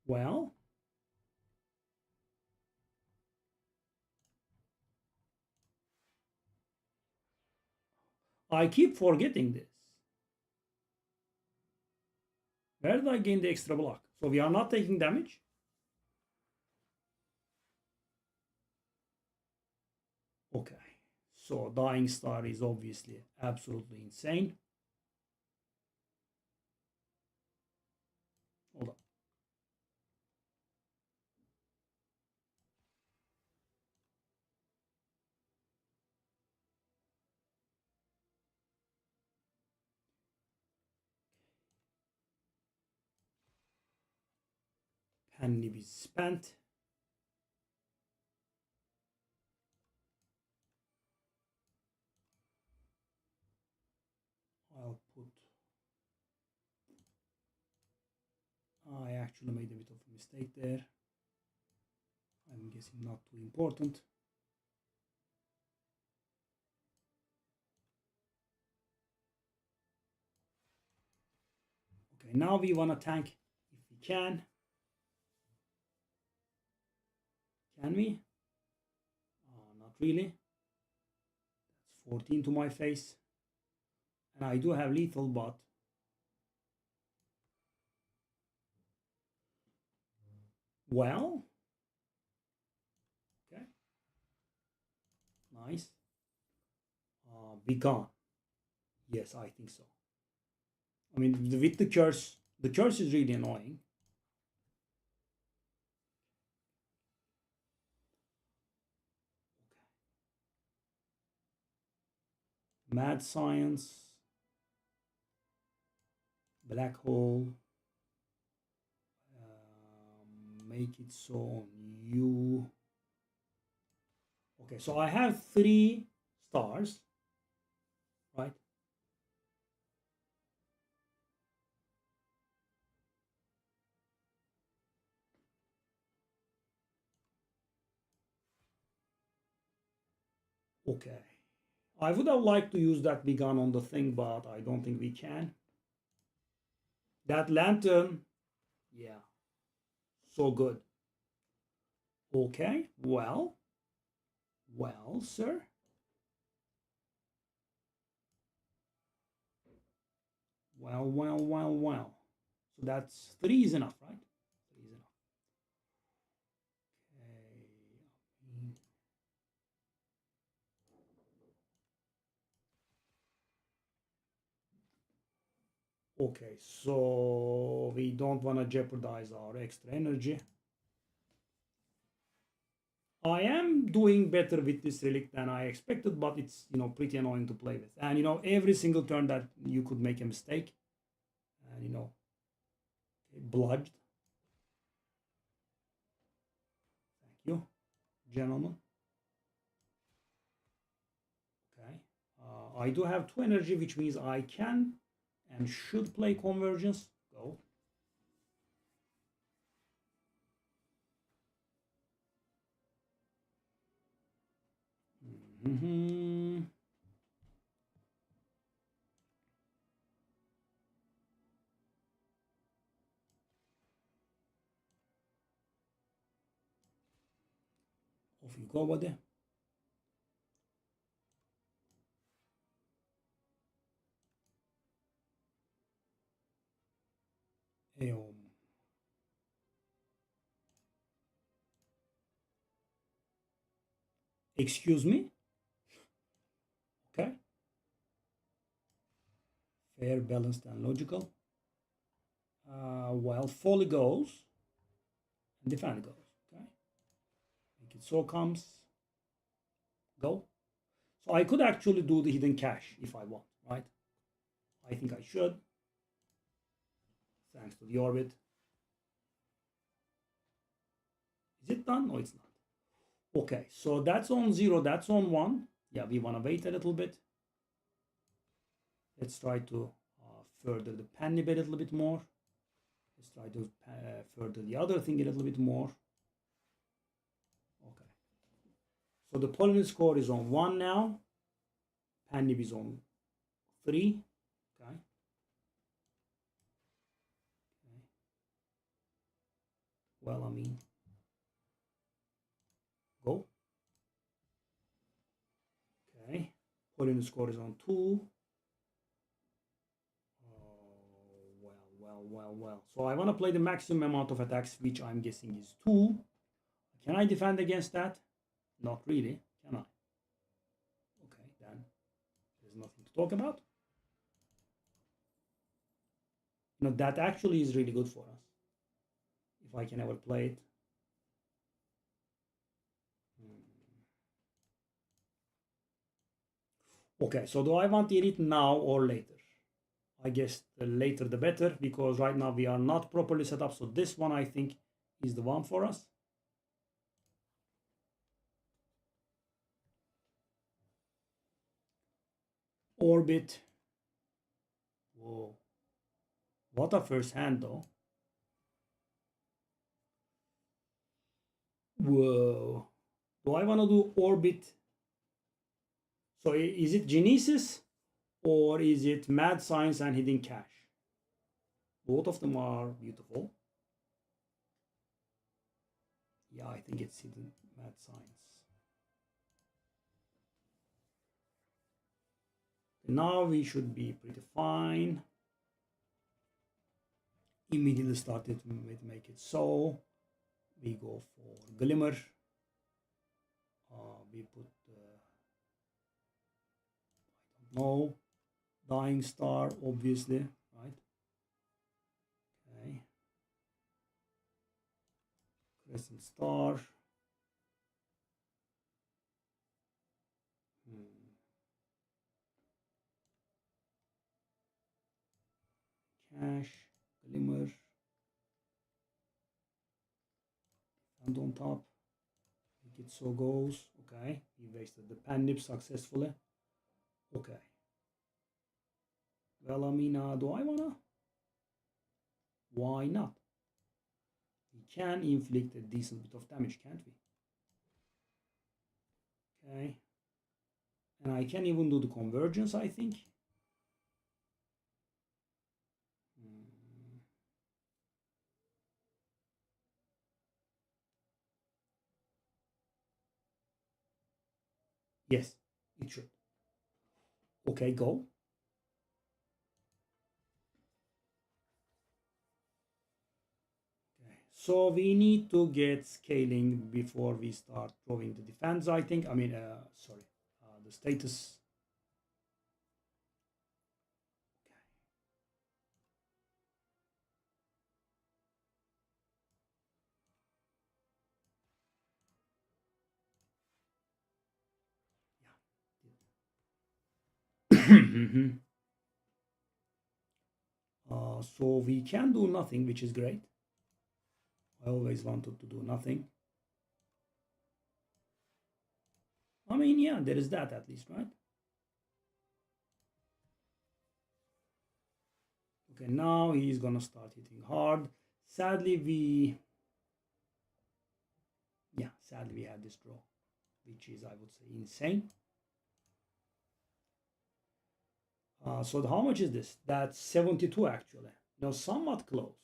Well, I keep forgetting this. Where did I gain the extra block? So we are not taking damage. Okay. So Dying Star is obviously absolutely insane. Hold on. Penny is spent. I'll put. I actually made a bit of a mistake there. I'm guessing not too important. Okay, now we want to tank if we can. Can we? Not really. That's 14 to my face. And I do have lethal, but well, okay, nice. Be gone. Yes, I think so. I mean, with the curse is really annoying. Okay. Mad science, black hole. Make it so on you. Okay, so I have 3 stars, right? Okay. I would have liked to use that big gun on the thing, but I don't think we can. That lantern, yeah, so good. Okay, well, sir. Well. So that's 3 is enough, right? 3 is enough. Okay, so we don't want to jeopardize our extra energy. I am doing better with this relic than I expected, but it's, pretty annoying to play with. And, every single turn that you could make a mistake. And, bludged. Thank you, gentlemen. Okay. I do have 2 energy, which means I can and should play convergence. Go. Off you go, buddy. Excuse me? Okay. Fair, balanced, and logical. While folly goes, and defend goes. Okay. Make it so comes. Go. So I could actually do the hidden cache if I want, right? I think I should. Thanks to the orbit. Is it done? No, it's not. Okay, so that's on 0, that's on 1. Yeah, we want to wait a little bit. Let's try to further the penny a little bit more. Let's try to further the other thing a little bit more. Okay. So the Pollen score is on 1 now. Penny is on 3. Okay. Well, I mean, go. Okay. Polling score is on 2. Well. So I want to play the maximum amount of attacks, which I'm guessing is 2. Can I defend against that? Not really, can I? Okay, then there's nothing to talk about. You know, that actually is really good for us. If I can ever play it. Okay, so do I want it now or later? I guess the later the better, because right now we are not properly set up. So this one, I think, is the one for us. Orbit. Whoa. What a first hand, though. Whoa. Do I want to do Orbit? So is it Genesis or is it Mad Science and Hidden Cache? Both of them are beautiful. Yeah, I think it's Hidden Mad Science. Now we should be pretty fine. Immediately started to make it so. We go for Glimmer. We put, I don't know, Dying Star, obviously, right? Okay. Crescent Star. Cache, Glimmer, and on top, make it so goes. Okay, we wasted the Pandip successfully. Okay. Well, I mean, do I wanna? Why not? We can inflict a decent bit of damage, can't we? Okay. And I can even do the convergence, I think. Yes, it should. Okay, go. Okay, so we need to get scaling before we start drawing the defense, I think. I mean, sorry, the status. Yeah. So we can do nothing, which is great. I always wanted to do nothing. I mean, yeah, there is that at least, right? Okay, now he's gonna start hitting hard. Sadly, sadly we had this draw, which is, I would say, insane. So how much is this? That's 72 actually. No, somewhat close,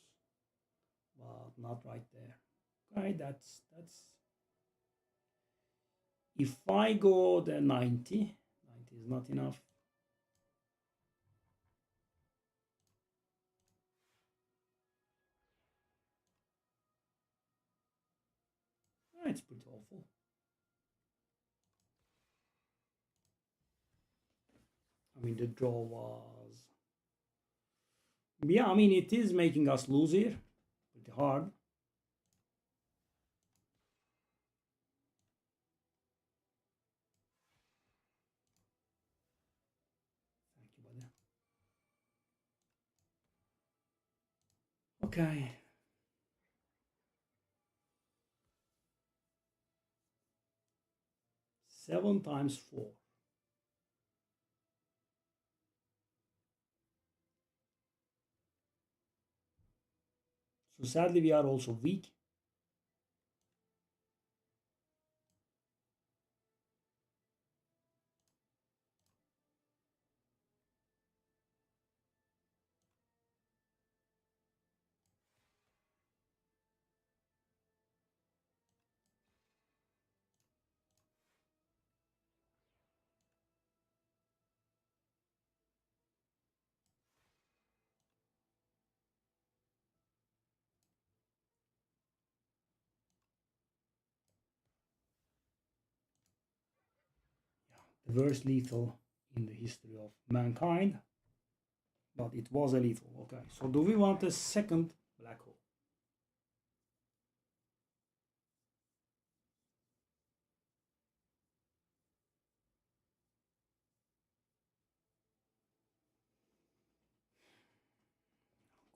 but not right there. Okay, that's if I go the 90 is not enough. It's pretty awful. I mean, the draw was, yeah, I mean, it is making us lose here pretty hard. Thank you, buddy. Okay. Seven times 4. So sadly, we are also weak. the worst lethal in the history of mankind, but it was a lethal. Okay, so do we want a second black hole?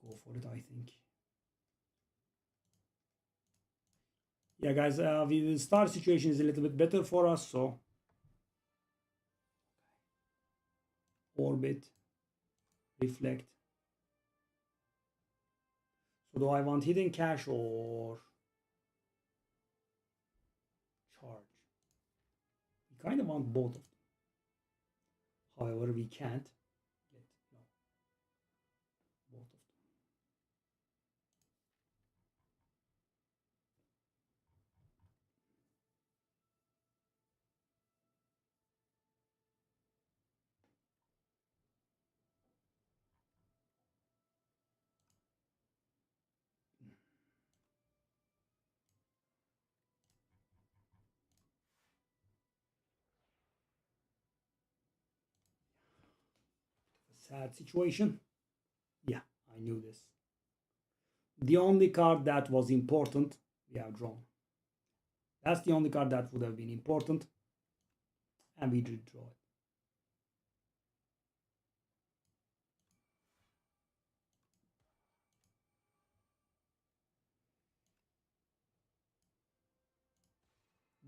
Go for it, I think. Yeah, guys, the star situation is a little bit better for us, so orbit, reflect. So do I want hidden cache or charge? We kind of want both of them. However, we can't get both of them. Sad situation. Yeah, I knew this. The only card that was important, we have drawn. That's the only card that would have been important, and we did draw it.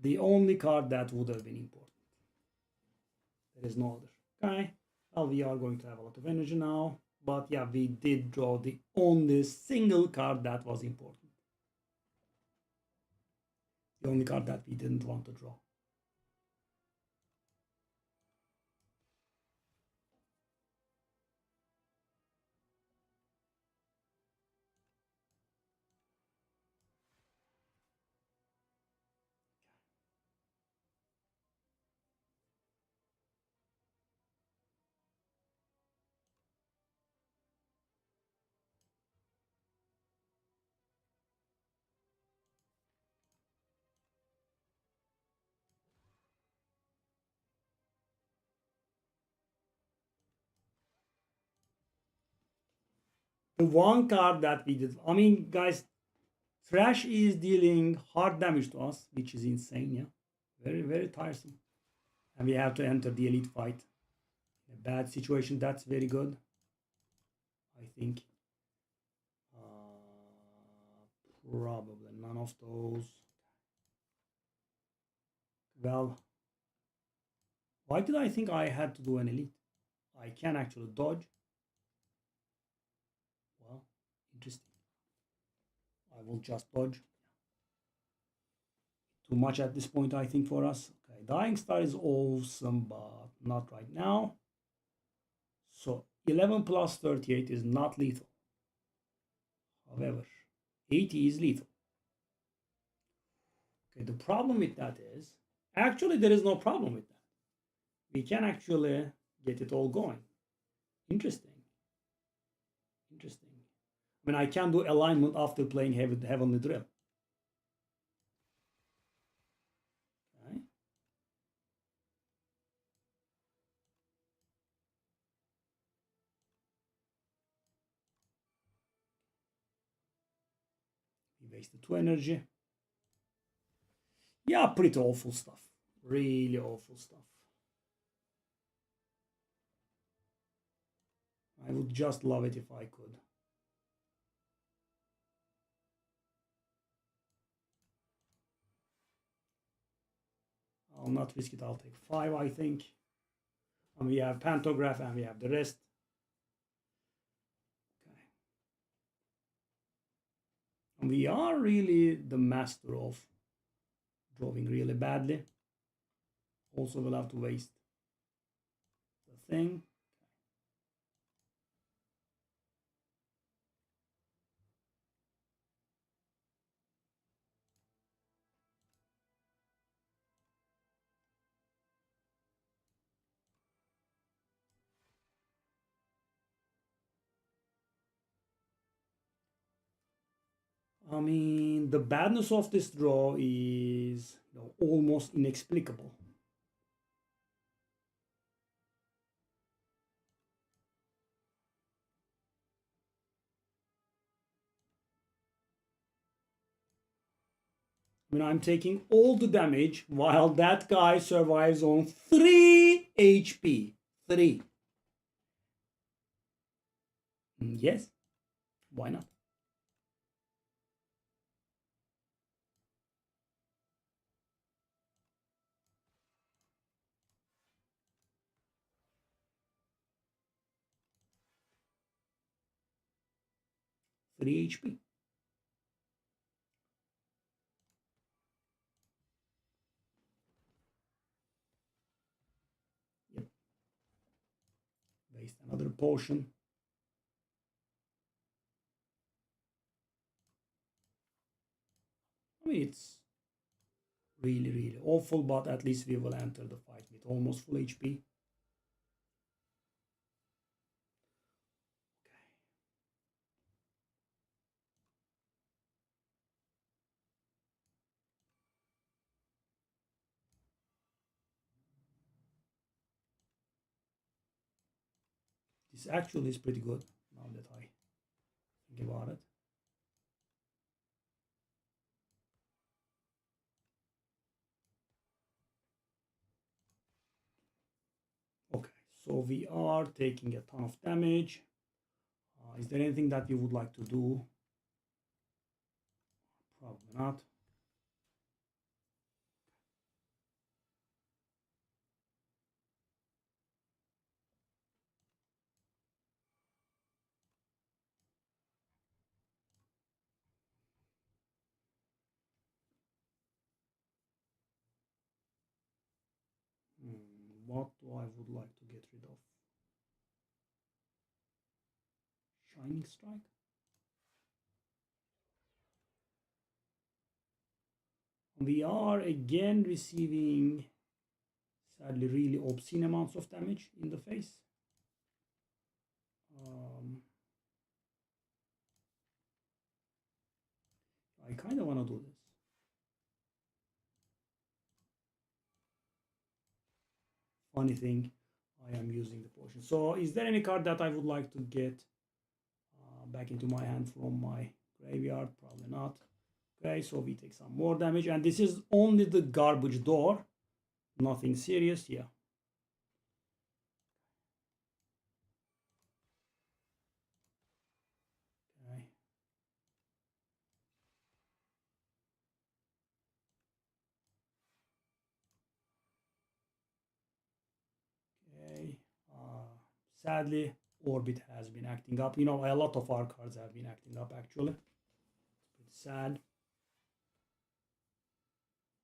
The only card that would have been important. There is no other. Okay, well, we are going to have a lot of energy now, but yeah, we did draw the only single card that was important. The only card that we didn't want to draw. The one card that we did, I mean, guys, Thrash is dealing hard damage to us, which is insane, yeah. Very, very tiresome. And we have to enter the elite fight. A bad situation, that's very good. I think. Probably none of those. Well, why did I think I had to do an elite? I can actually dodge. Well, interesting. I will just dodge. Too much at this point, I think, for us. Okay, Dying Star is awesome, but not right now. So 11 plus 38 is not lethal. However, 80 is lethal. Okay, the problem with that is, actually there is no problem with that. We can actually get it all going. Interesting. Interesting. I mean, I can do alignment after playing Heavenly Drill. Okay. We wasted 2 energy. Yeah, pretty awful stuff. Really awful stuff. I would just love it if I could. I'll not risk it. I'll take 5, I think. And we have Pantograph and we have the rest. Okay. And we are really the master of drawing really badly. Also, we'll have to waste the thing. I mean, the badness of this draw is almost inexplicable. I mean, I'm taking all the damage while that guy survives on 3 HP. 3. Yes, why not? Three HP. Yep. Waste another potion. I mean, it's really, really awful, but at least we will enter the fight with almost full HP. This actually is pretty good now that I think about it. Okay, so we are taking a ton of damage. Is there anything that we would like to do? Probably not. What do I would like to get rid of? Shining Strike? We are again receiving, sadly, really obscene amounts of damage in the face. I kind of want to do this. Funny thing, I am using the potion. So is there any card that I would like to get back into my hand from my graveyard? Probably not. Okay, so we take some more damage, and this is only the garbage door. Nothing serious, yeah. Okay. Okay. Sadly, Orbit has been acting up. You know, a lot of our cards have been acting up actually. It's pretty sad.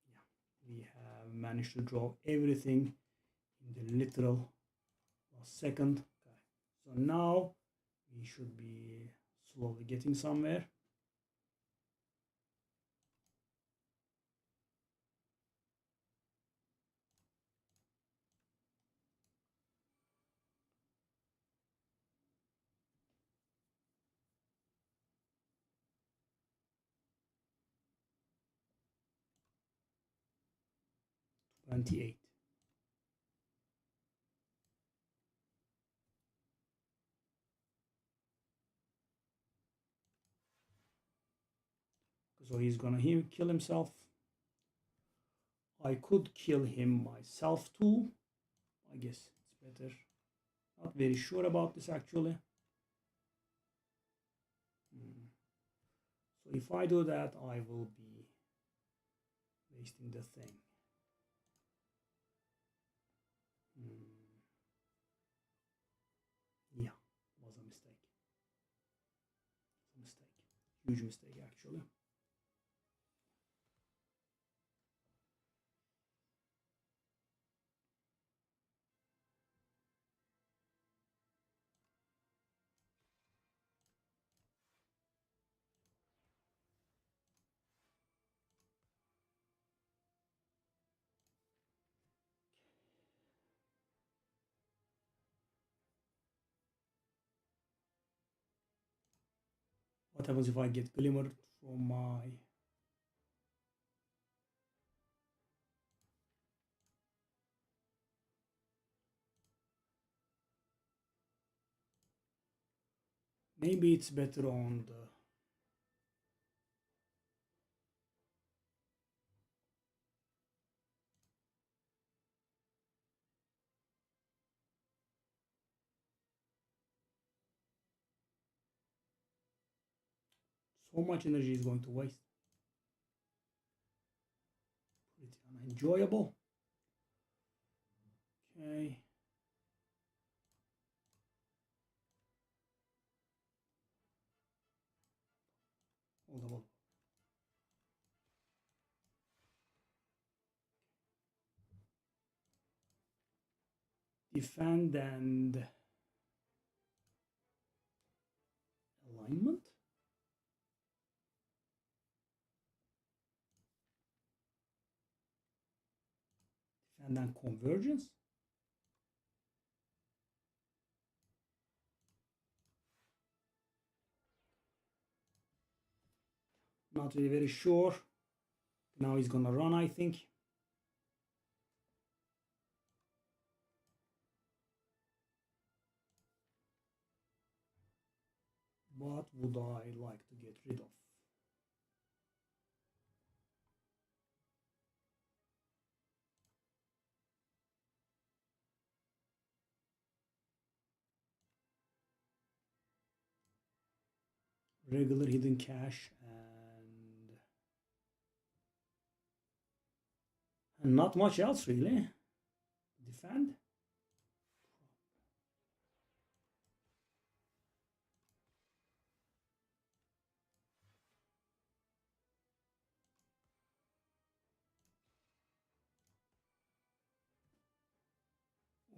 Yeah, we have managed to draw everything in the literal last second. Okay. So now we should be slowly getting somewhere. $28. So he's gonna kill himself. I could kill him myself too. I guess it's better. Not very sure about this actually. So if I do that, I will be wasting the thing. Yeah, was a mistake. Huge mistake actually. What happens if I get Glimmer from my... Maybe it's better on the... So much energy is going to waste. Pretty unenjoyable. Okay. Hold on. Defend and alignment. Defend and convergence. Not really very sure. Now he's gonna run, I think. What would I like to get rid of? Regular hidden cache and not much else really. Defend.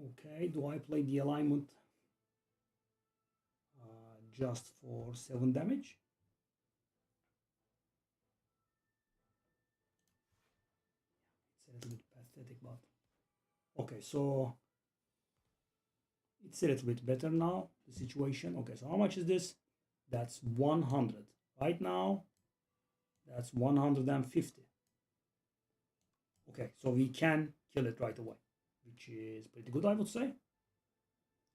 Okay, do I play the alignment just for 7 damage? It's a little bit pathetic, but okay, so it's a little bit better now, the situation. Okay, so how much is this? That's 100. Right now, that's 150. Okay, so we can kill it right away, which is pretty good, I would say.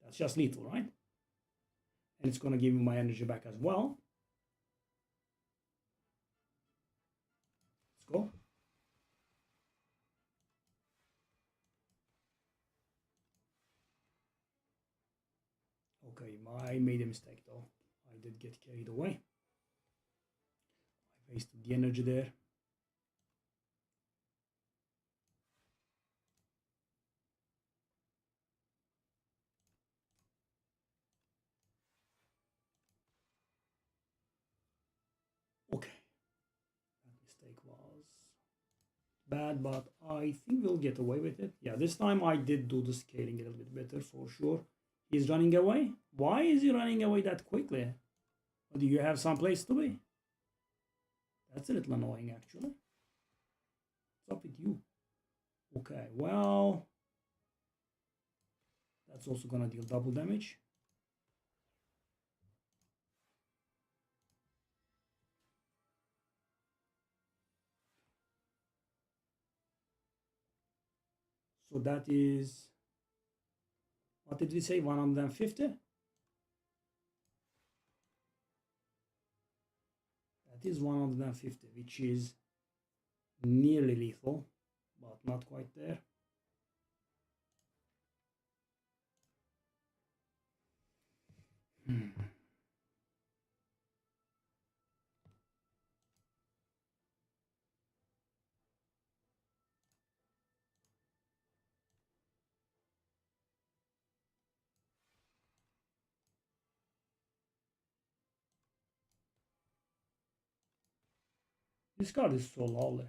That's just lethal, right? And it's going to give me my energy back as well. Let's go. Okay, I made a mistake though. I did get carried away. I wasted the energy there. Okay, that mistake was bad, but I think we'll get away with it. Yeah, this time I did do the scaling a little bit better for sure. He's running away. Why is he running away that quickly? Or do you have some place to be? That's a little annoying actually. What's up with you? Okay, well, that's also gonna deal double damage. So that is, what did we say, 150? That is 150, which is nearly lethal, but not quite there. This card is so lovely.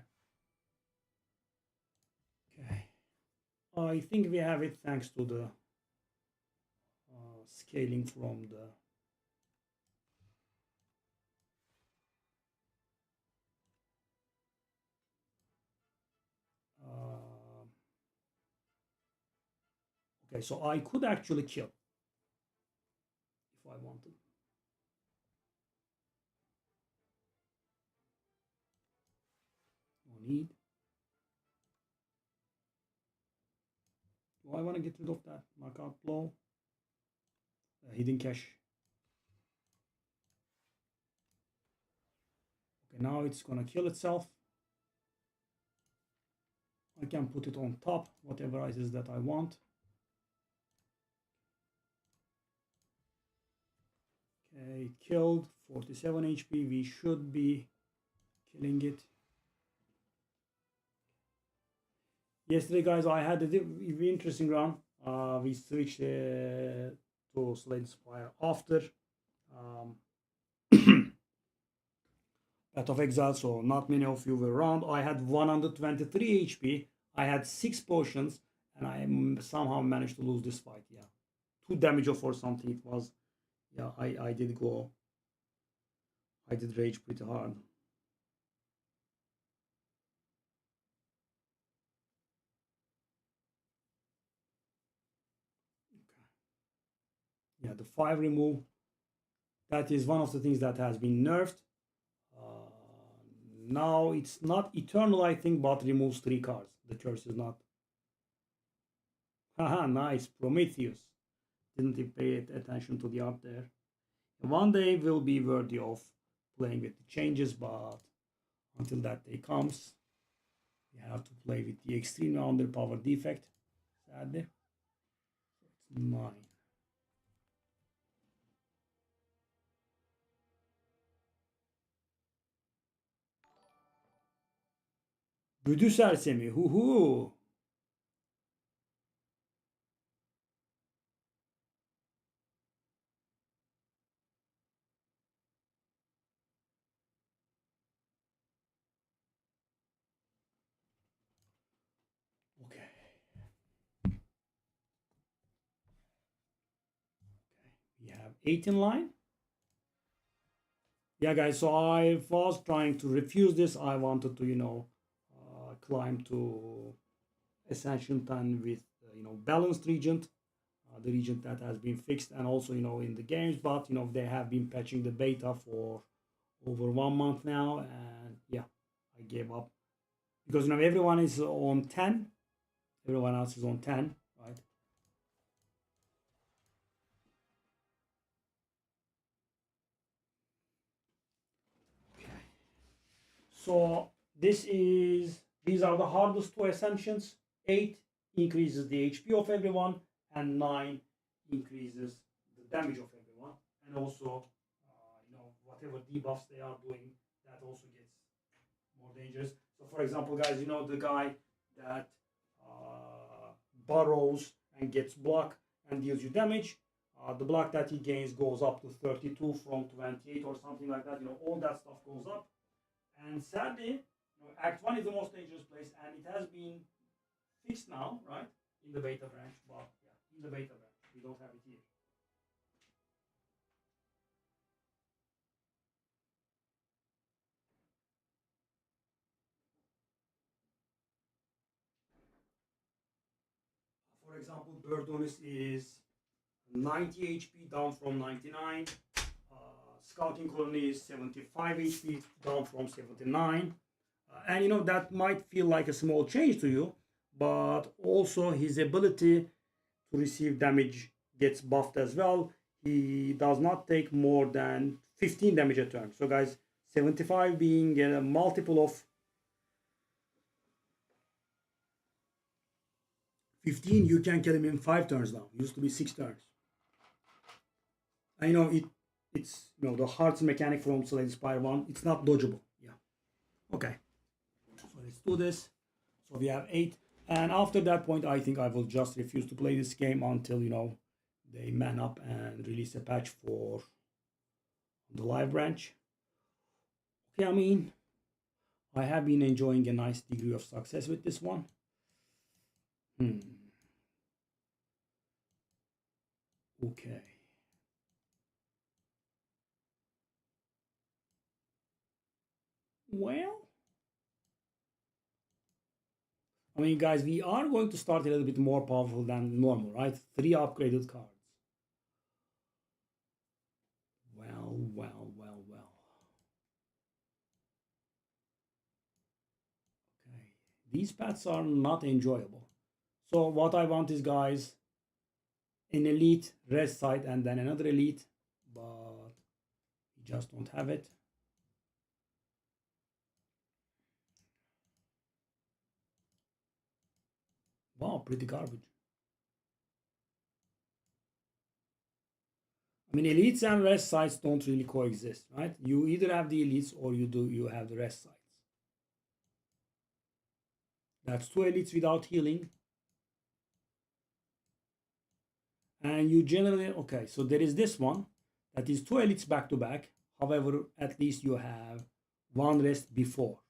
Okay, I think we have it thanks to the scaling from the okay, so I could actually kill if I wanted. No need. Do I want to get rid of that knockout blow? Hidden cache. Okay, now it's gonna kill itself. I can put it on top, whatever it is that I want. Okay, killed 47 HP. We should be killing it. Yesterday, guys, I had a interesting run. We switched to Slade Spire after Path of Exile, so not many of you were around. I had 123 HP. I had 6 potions, and I somehow managed to lose this fight. Yeah, 2 damage off or something it was. Yeah, I did go. I did rage pretty hard. Yeah, the 5 remove. That is one of the things that has been nerfed. Now it's not eternal, I think, but removes 3 cards. The curse is not. Haha, nice. Prometheus. Didn't pay attention to the art there. One day will be worthy of playing with the changes, but until that day comes, we have to play with the extremely underpowered defect, sadly. It's 9. Büdü sersemi, hu. Okay. We have 8 in line. Yeah, guys, so I was trying to refuse this. I wanted to, climb to Ascension 10 with, balanced regent. The region that has been fixed, and also in the games, but they have been patching the beta for over 1 month now, and yeah, I gave up because everyone is on 10, everyone else is on 10, right? Okay. So these are the hardest 2 ascensions. 8 increases the HP of everyone, and 9 increases the damage of everyone, and also whatever debuffs they are doing, that also gets more dangerous. So, for example, guys, the guy that burrows and gets block and deals you damage, the block that he gains goes up to 32 from 28 or something like that. All that stuff goes up. And sadly, Act 1 is the most dangerous place, and it has been fixed now, right? In the beta branch, but yeah, in the beta branch. We don't have it here. For example, Birdonis is 90 HP down from 99. Scouting Colony is 75 HP down from 79. And that might feel like a small change to you, but also his ability to receive damage gets buffed as well. He does not take more than 15 damage a turn. So guys, 75 being a multiple of 15, you can kill him in 5 turns now. It used to be 6 turns. I know it's the hearts mechanic from Slade Spire 1. It's not dodgeable. Yeah. Okay. So let's do this. So we have 8. And after that point, I think I will just refuse to play this game until, they man up and release a patch for the live branch. Okay, I have been enjoying a nice degree of success with this one. Okay. Well, guys, we are going to start a little bit more powerful than normal, right? 3 upgraded cards. Well. Okay. These paths are not enjoyable. So what I want is, guys, an elite rest site and then another elite, but we just don't have it. Wow, pretty garbage. I mean, elites and rest sites don't really coexist, right? You either have the elites or you have the rest sites. That's two elites without healing. And you generally, okay, so there is this one that is two elites back to back. However, at least you have one rest before.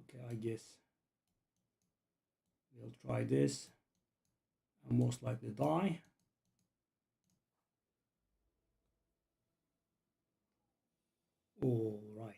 Okay, I guess we'll try this. I'll most likely die. All right.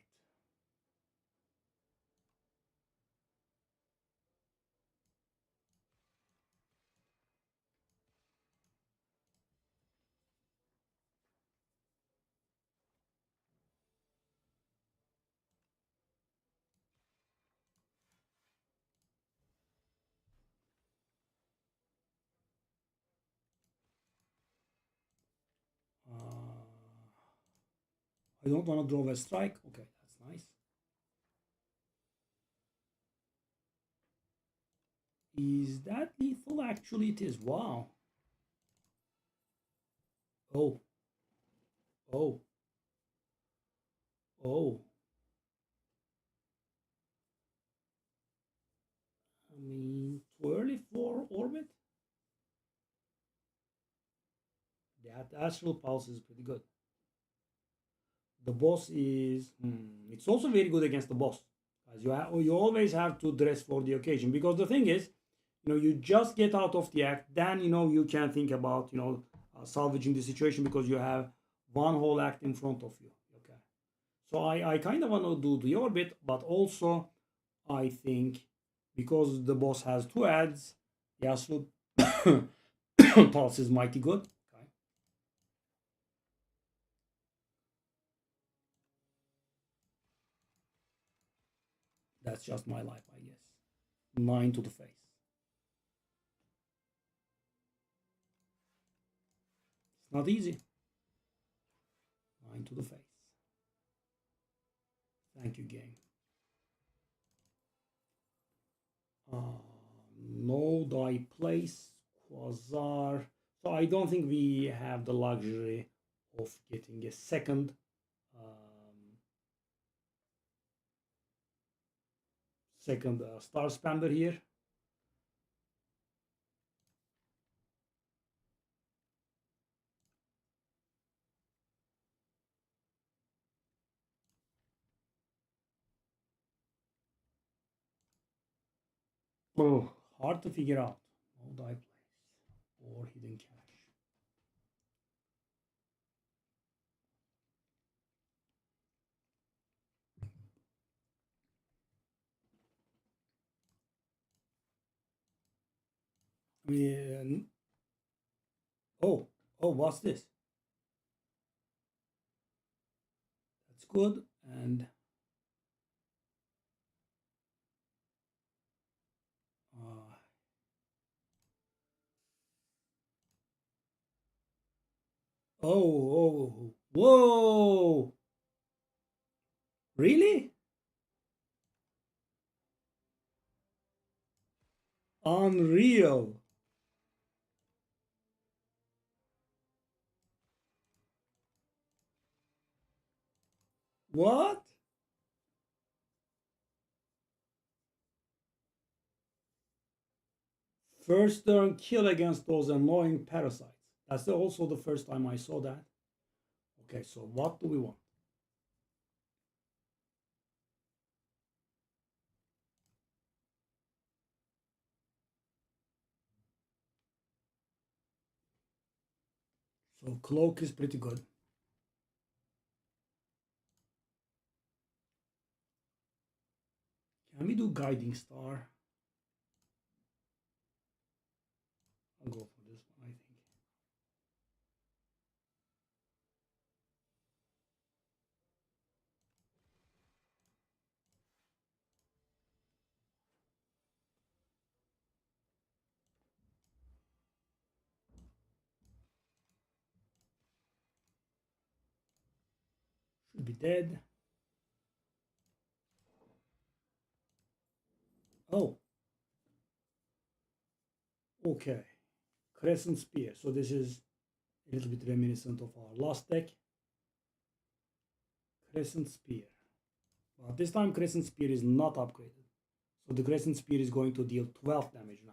I don't want to draw a strike. Okay, that's nice. Is that lethal? Actually, it is. Wow. Oh. Oh. Oh. I mean, too early for orbit? That astral pulse is pretty good. The boss is... it's also very good against the boss. As you always have to dress for the occasion. Because the thing is, you just get out of the act. Then, you can think about, salvaging the situation because you have one whole act in front of you. Okay. So I kind of want to do the orbit, but also I think because the boss has two ads, the astral pulse is mighty good. Okay. That's just my life, I guess. 9 to the face. It's not easy. 9 to the face. Thank you, game. No die place, Quasar. So I don't think we have the luxury of getting a second star spammer here. Oh, hard to figure out. No die place or hidden cache. I mean, oh, what's this? That's good. And whoa, really? Unreal. What? First turn kill against those annoying parasites. That's also the first time I saw that. Okay, so what do we want? So cloak is pretty good. Can we do guiding star? I'll go for this one, I think. Should be dead. Oh. Okay. Crescent spear. So this is A little bit reminiscent of our last deck. Crescent Spear. But this time Crescent Spear is not upgraded. So the Crescent Spear is going to deal 12 damage now.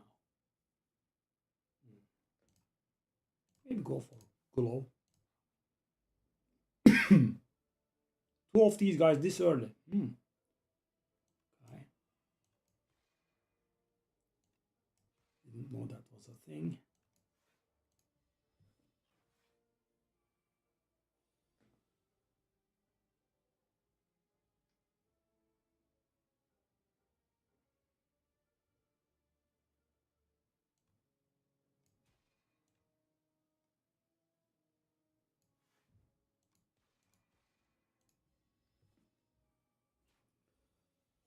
Maybe go for Glow. Two of these guys this early. Okay. Didn't know that was a thing.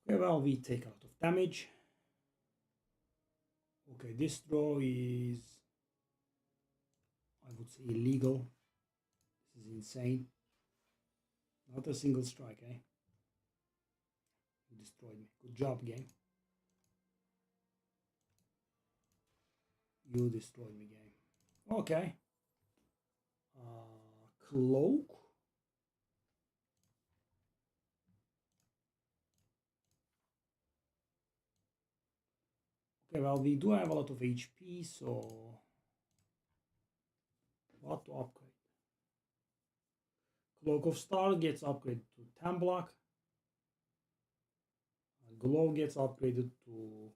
Okay, well, we take a lot of damage. Okay, this draw is, I would say, illegal. This is insane. Not a single strike, eh? You destroyed me. Good job, game. You destroyed me, game. Okay. Cloak. Okay, well, we do have a lot of HP, so what to upgrade? Cloak of Star gets upgraded to 10 block. Glow gets upgraded to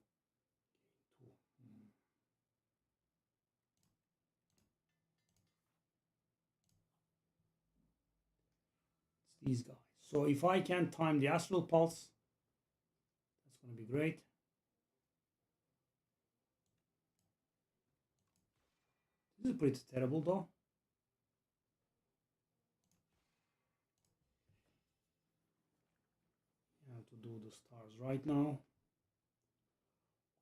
these guys. So if I can time the Astral Pulse, that's going to be great. This is pretty terrible though. I have to do the stars right now.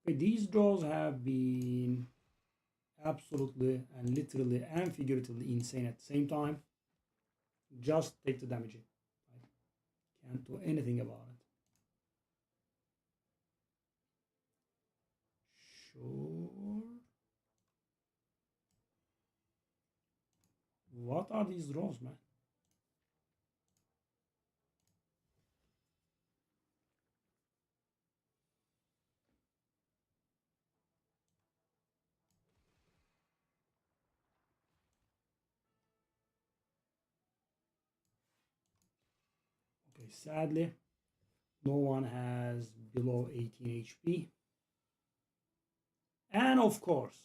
Okay, these draws have been absolutely and literally and figuratively insane at the same time. Just take the damage in. Right? Can't do anything about it. Sure. What are these draws, man? Okay, sadly, no one has below 18 HP. And of course,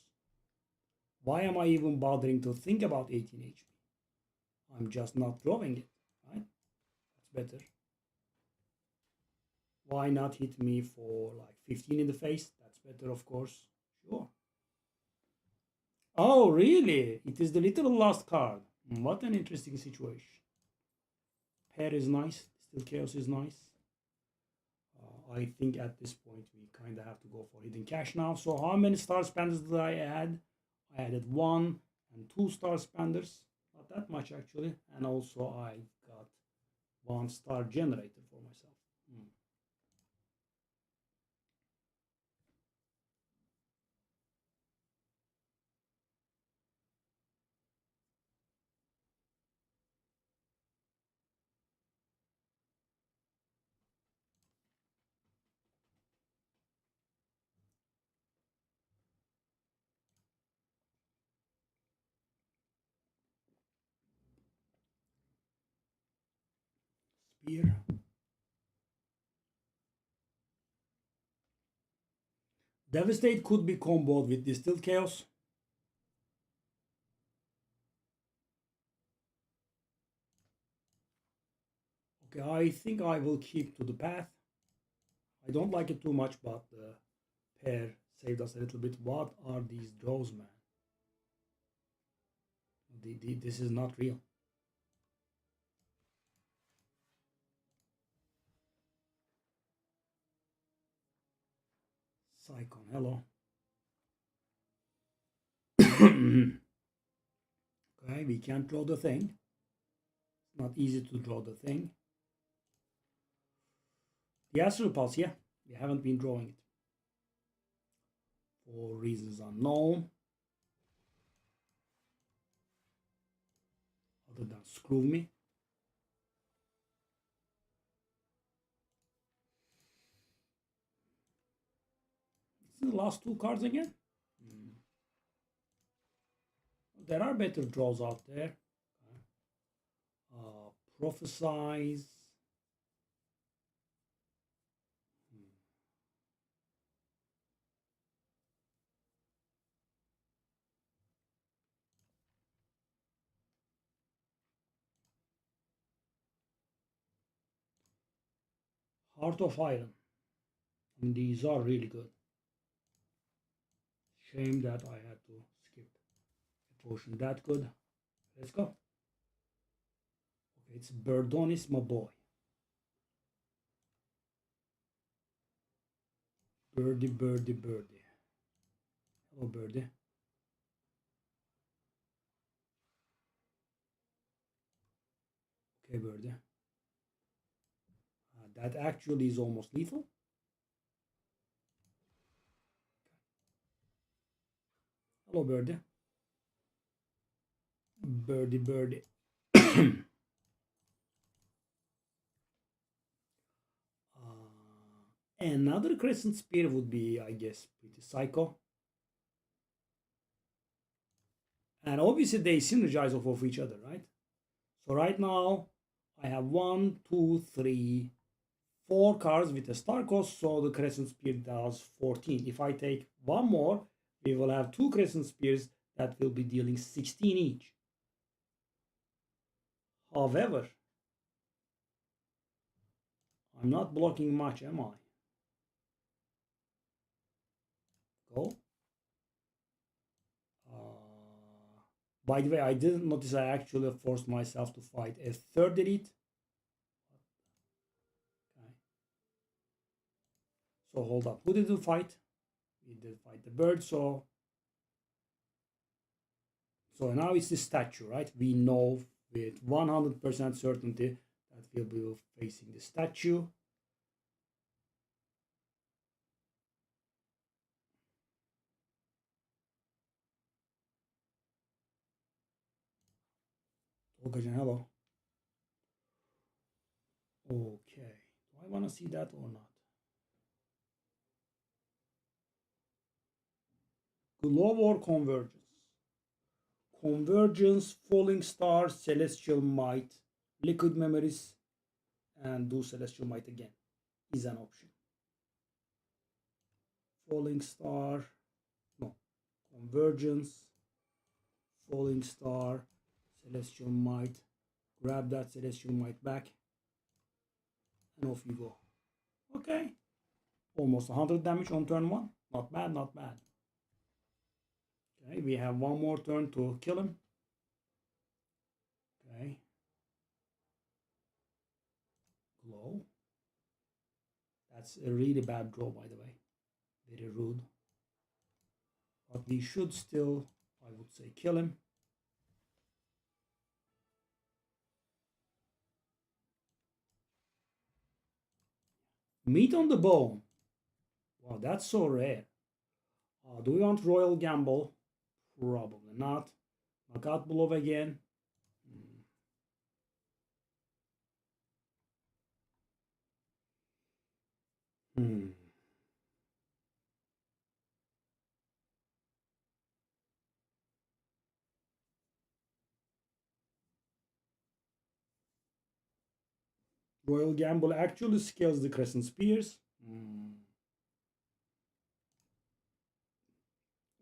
why am I even bothering to think about 18 HP? I'm just not drawing it, right? That's better. Why not hit me for like 15 in the face? That's better, of course. Sure. Oh, really? It is the little last card. What an interesting situation. Pair is nice. Still Chaos is nice. I think at this point we kind of have to go for hidden cash now. So how many star spenders did I add? I added 1 and 2 star spenders. Not that much actually. And also I got 1 star generator for myself. Spear. Devastate could be comboed with Distilled Chaos. Okay, I think I will keep to the path. I don't like it too much, but the pair saved us a little bit. What are these draws, man? This is not real. Psychon, hello. Okay, we can't draw the thing. It's not easy to draw the thing. The Astral Pulse, yeah, we haven't been drawing it. For reasons unknown. rather than screw me. It's the last two cards again. There are better draws out there. Prophesize. Heart of Iron. I mean, these are really good. Shame that I had to skip a potion that good. Let's go. Okay, it's Berdonis, my boy. Birdie, birdie, birdie. Hello, birdie. Okay, birdie. That actually is almost lethal. Hello, birdie. Birdie, birdie. Another Crescent Spear would be, I guess, pretty psycho. And obviously they synergize off of each other, right? So right now I have 1, 2, 3, 4 cards with a star cost, so the Crescent Spear does 14. If I take one more, we will have 2 Crescent Spears that will be dealing 16 each. However, I'm not blocking much, am I? Go. By the way, I didn't notice I actually forced myself to fight a third elite. Okay. So hold up. Who did we fight? We did fight the bird, so now it's the statue, right? We know with 100% certainty that we'll be facing the statue. Tolgajan, hello. Okay. Do I want to see that or not? Glow or Convergence? Convergence, Falling Star, Celestial Might, Liquid Memories, and do Celestial Might again is an option. Falling Star, no, Convergence, Falling Star, Celestial Might. Grab that Celestial Might back, and off you go. Okay, almost 100 damage on turn 1. Not bad, not bad. Okay, we have one more turn to kill him. Okay. Glow. That's a really bad draw, by the way. Very rude. But we should still, I would say, kill him. Meat on the bone. Wow, that's so rare. Do we want Royal Gamble? Probably not. Knockout Blow again. Royal Gamble actually scales the Crescent Spears.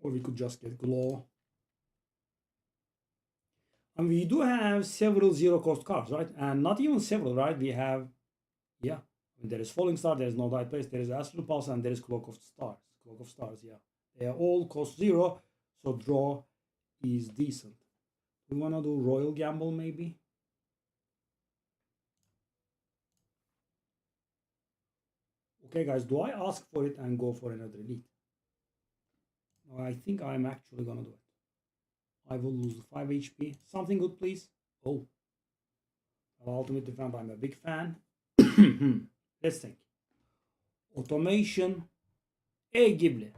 Or we could just get Glow. And we do have several zero-cost cards, right? And not even several, right? We have, yeah. I mean, there is Falling Star, there is No Die Place, there is Astral Pulse, and there is Cloak of Stars. Cloak of Stars, yeah. They are all cost 0, so draw is decent. We want to do Royal Gamble, maybe? Okay, guys, do I ask for it and go for another elite? No, I think I'm actually going to do it. I will lose 5 HP. Something good, please. Oh. Ultimate Defender, I'm a big fan. Let's think. Automation. Hey, Ghibli.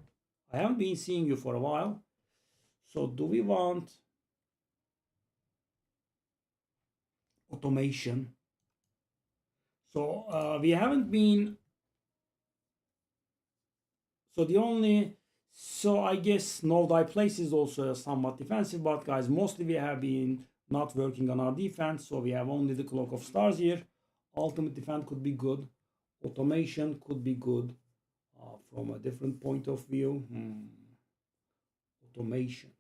I haven't been seeing you for a while. So do we want... automation. So we haven't been. So the only. So I guess no die place is also somewhat defensive, but guys, mostly we have been not working on our defense. So we have only the Cloak of Stars here. Ultimate defense could be good. Automation could be good from a different point of view. Automation.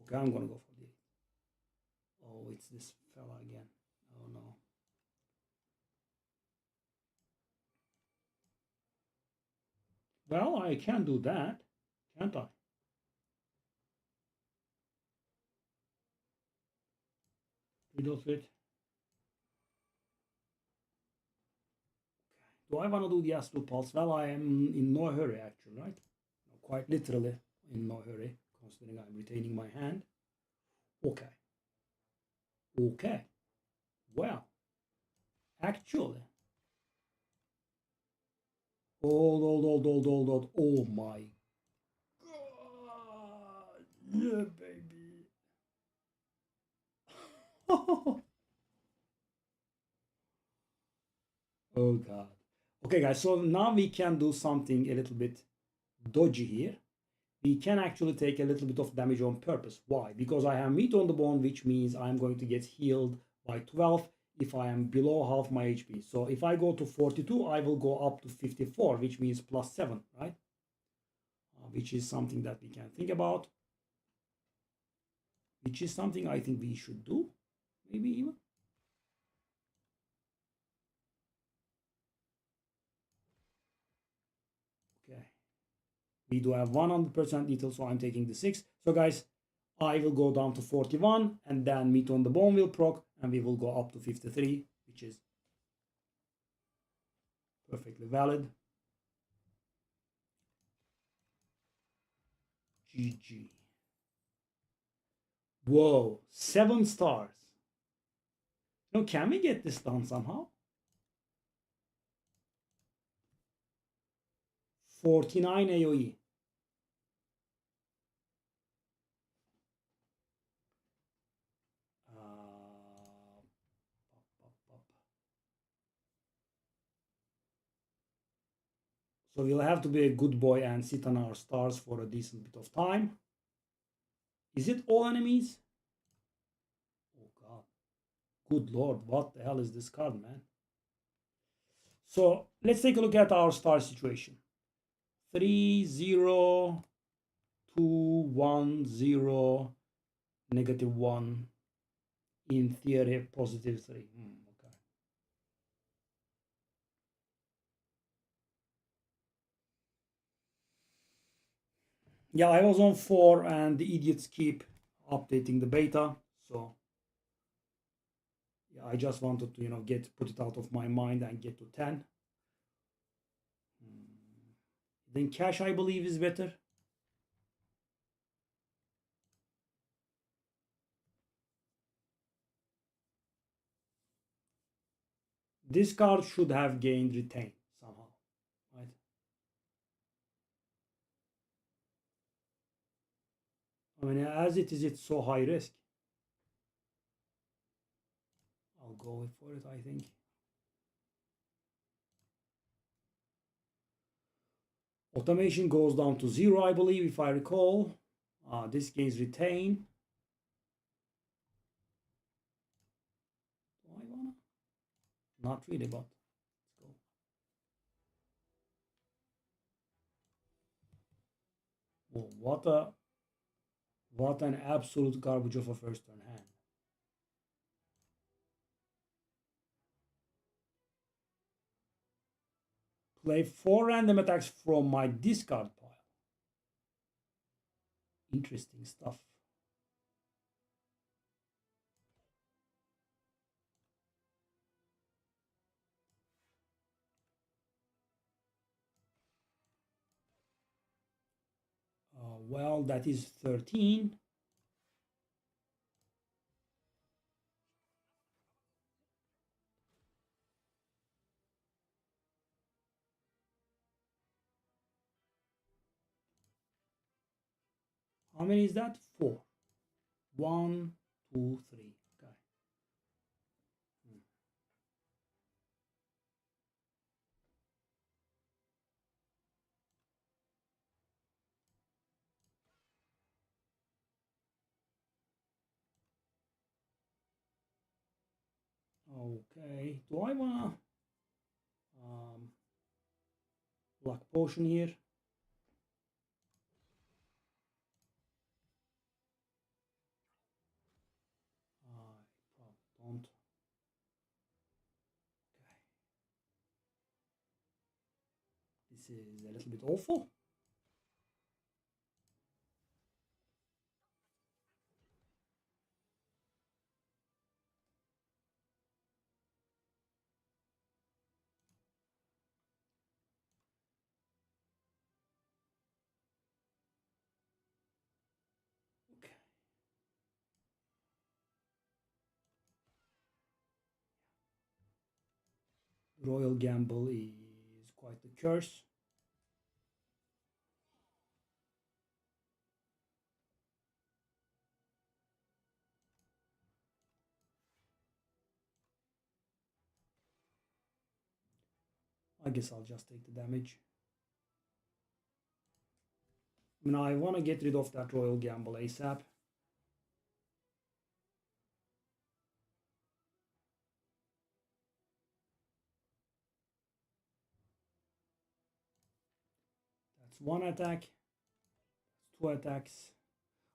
Okay, I'm gonna go for the. Oh, it's this fella again. Oh no. Well, I can do that, can't I? Rid of it. Do I want to do the Astral Pulse? Well, I am in no hurry, actually, right? Quite literally in no hurry, considering I'm retaining my hand. Okay. Okay. Well, actually. Hold. Oh my God. Yeah, baby. Oh God. Okay, guys, so now we can do something a little bit dodgy here. We can actually take a little bit of damage on purpose. Why? Because I have meat on the bone, which means I'm going to get healed by 12 if I am below half my HP. So if I go to 42, I will go up to 54, which means plus 7, right? Which is something that we can think about. Which is something I think we should do, maybe even. Okay. We do have 100% lethal, so I'm taking the 6. So guys, I will go down to 41, and then meat on the bone will proc, and we will go up to 53, which is perfectly valid. GG. Whoa, 7 stars. Now, can we get this done somehow? 49 AoE. So we'll have to be a good boy and sit on our stars for a decent bit of time. Is it all enemies? Oh God. Good Lord, what the hell is this card, man? So let's take a look at our star situation. 3, 0, 2, 1, 0, -1. In theory, +3. Okay. Yeah, I was on 4 and the idiots keep updating the beta. So yeah, I just wanted to, put it out of my mind and get to 10. Then cash, I believe, is better. This card should have gained retain somehow, right? I mean, as it is, it's so high risk. I'll go for it, I think. Automation goes down to 0, I believe, if I recall. This gains retain. Do I wanna? Not really, but let's go. Whoa, what an absolute garbage of a first turn hand. Play 4 random attacks from my discard pile. Interesting stuff. Well, that is 13. How many is that? 4. 1, 2, 3. Okay. Okay. Do I wanna black potion here? I probably don't. Okay. This is a little bit awful. Okay. Royal Gamble is quite the curse. I guess I'll just take the damage. I mean, I want to get rid of that Royal Gamble ASAP. That's 1 attack. That's 2 attacks.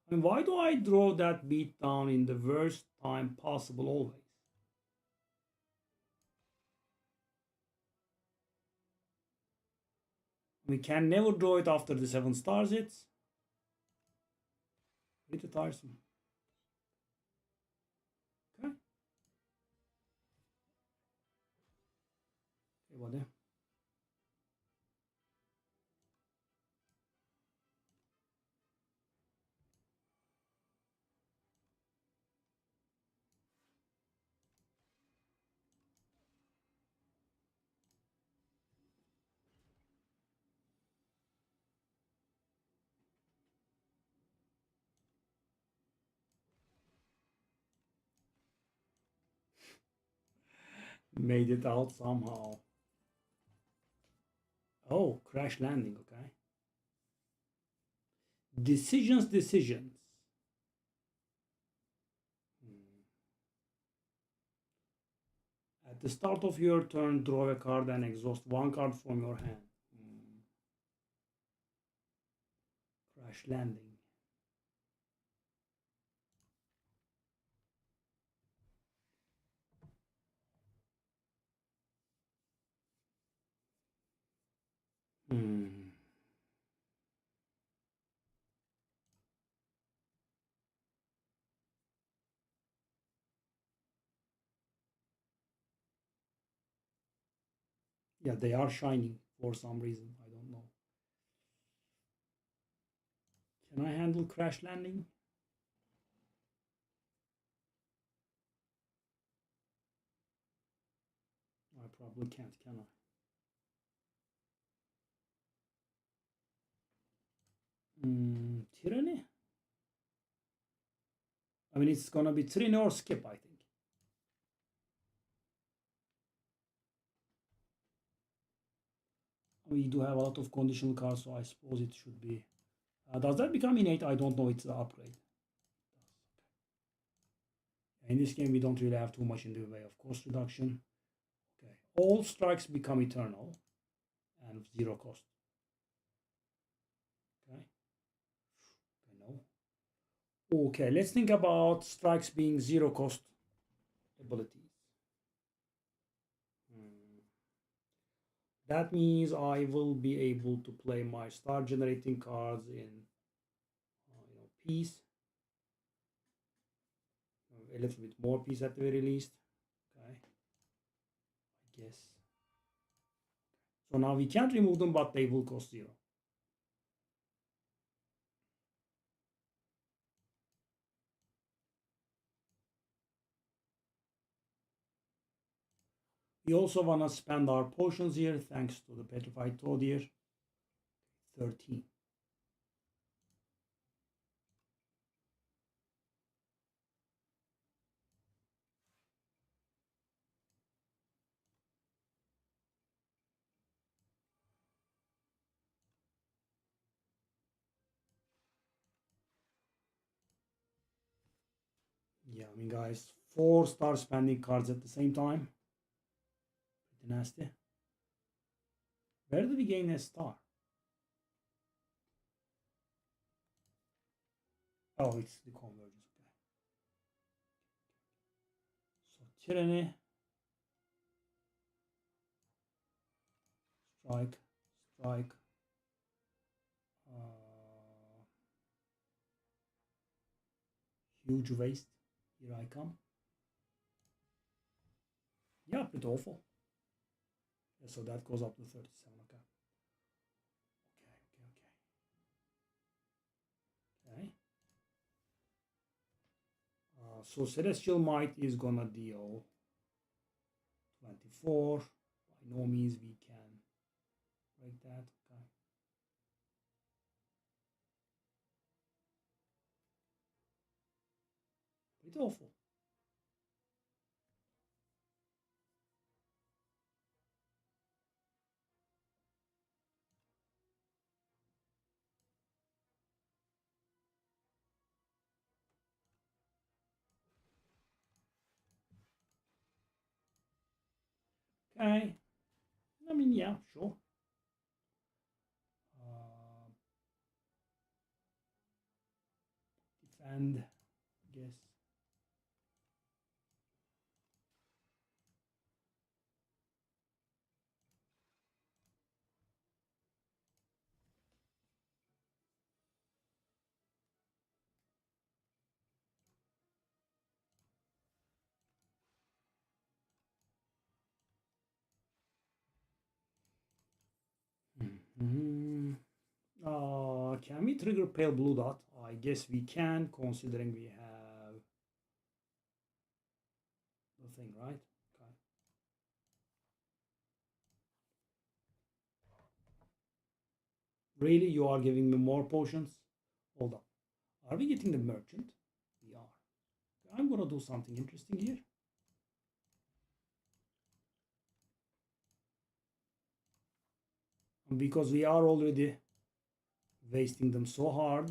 I mean, why do I draw that beat down in the worst time possible always? We can never draw it after the 7 stars hits. Pretty tiresome. Okay. Okay, what then? Made it out somehow. Oh, crash landing, okay. Decisions. At the start of your turn, draw a card and exhaust 1 card from your hand. Crash landing. Yeah, they are shining for some reason. I don't know. Can I handle crash landing? I probably can't, can I? Tyranny? I mean, it's gonna be tyranny or skip, I think. We do have a lot of conditional cards, so I suppose it should be. Does that become innate? I don't know. It's an upgrade. In this game, we don't really have too much in the way of cost reduction. Okay, all strikes become eternal and 0 cost. Okay. Okay, no. Okay, let's think about strikes being 0 cost abilities. That means I will be able to play my star generating cards in peace. A little bit more peace at the very least. Okay. I guess. So now we can't remove them, but they will cost 0. We also want to spend our potions here, thanks to the Petrified Toad here. 13. Yeah, I mean, guys, 4-star spending cards at the same time. Pretty nasty. Where do we gain a star? Oh, it's the convergence. Okay. So tyranny, strike, strike. Huge waste. Here I come. Yeah, pretty awful. Yeah, so that goes up to 37. Okay. Okay. So Celestial Might is gonna deal 24. By no means we can break that. Okay. Pretty awful. Okay. I mean, yeah, sure. Defend, I guess. Mm-hmm. Can we trigger Pale Blue Dot? I guess we can, considering we have the thing, right? Okay. Really? You are giving me more potions? Hold up. Are we getting the merchant? We are. I'm gonna do something interesting here. And because we are already wasting them so hard,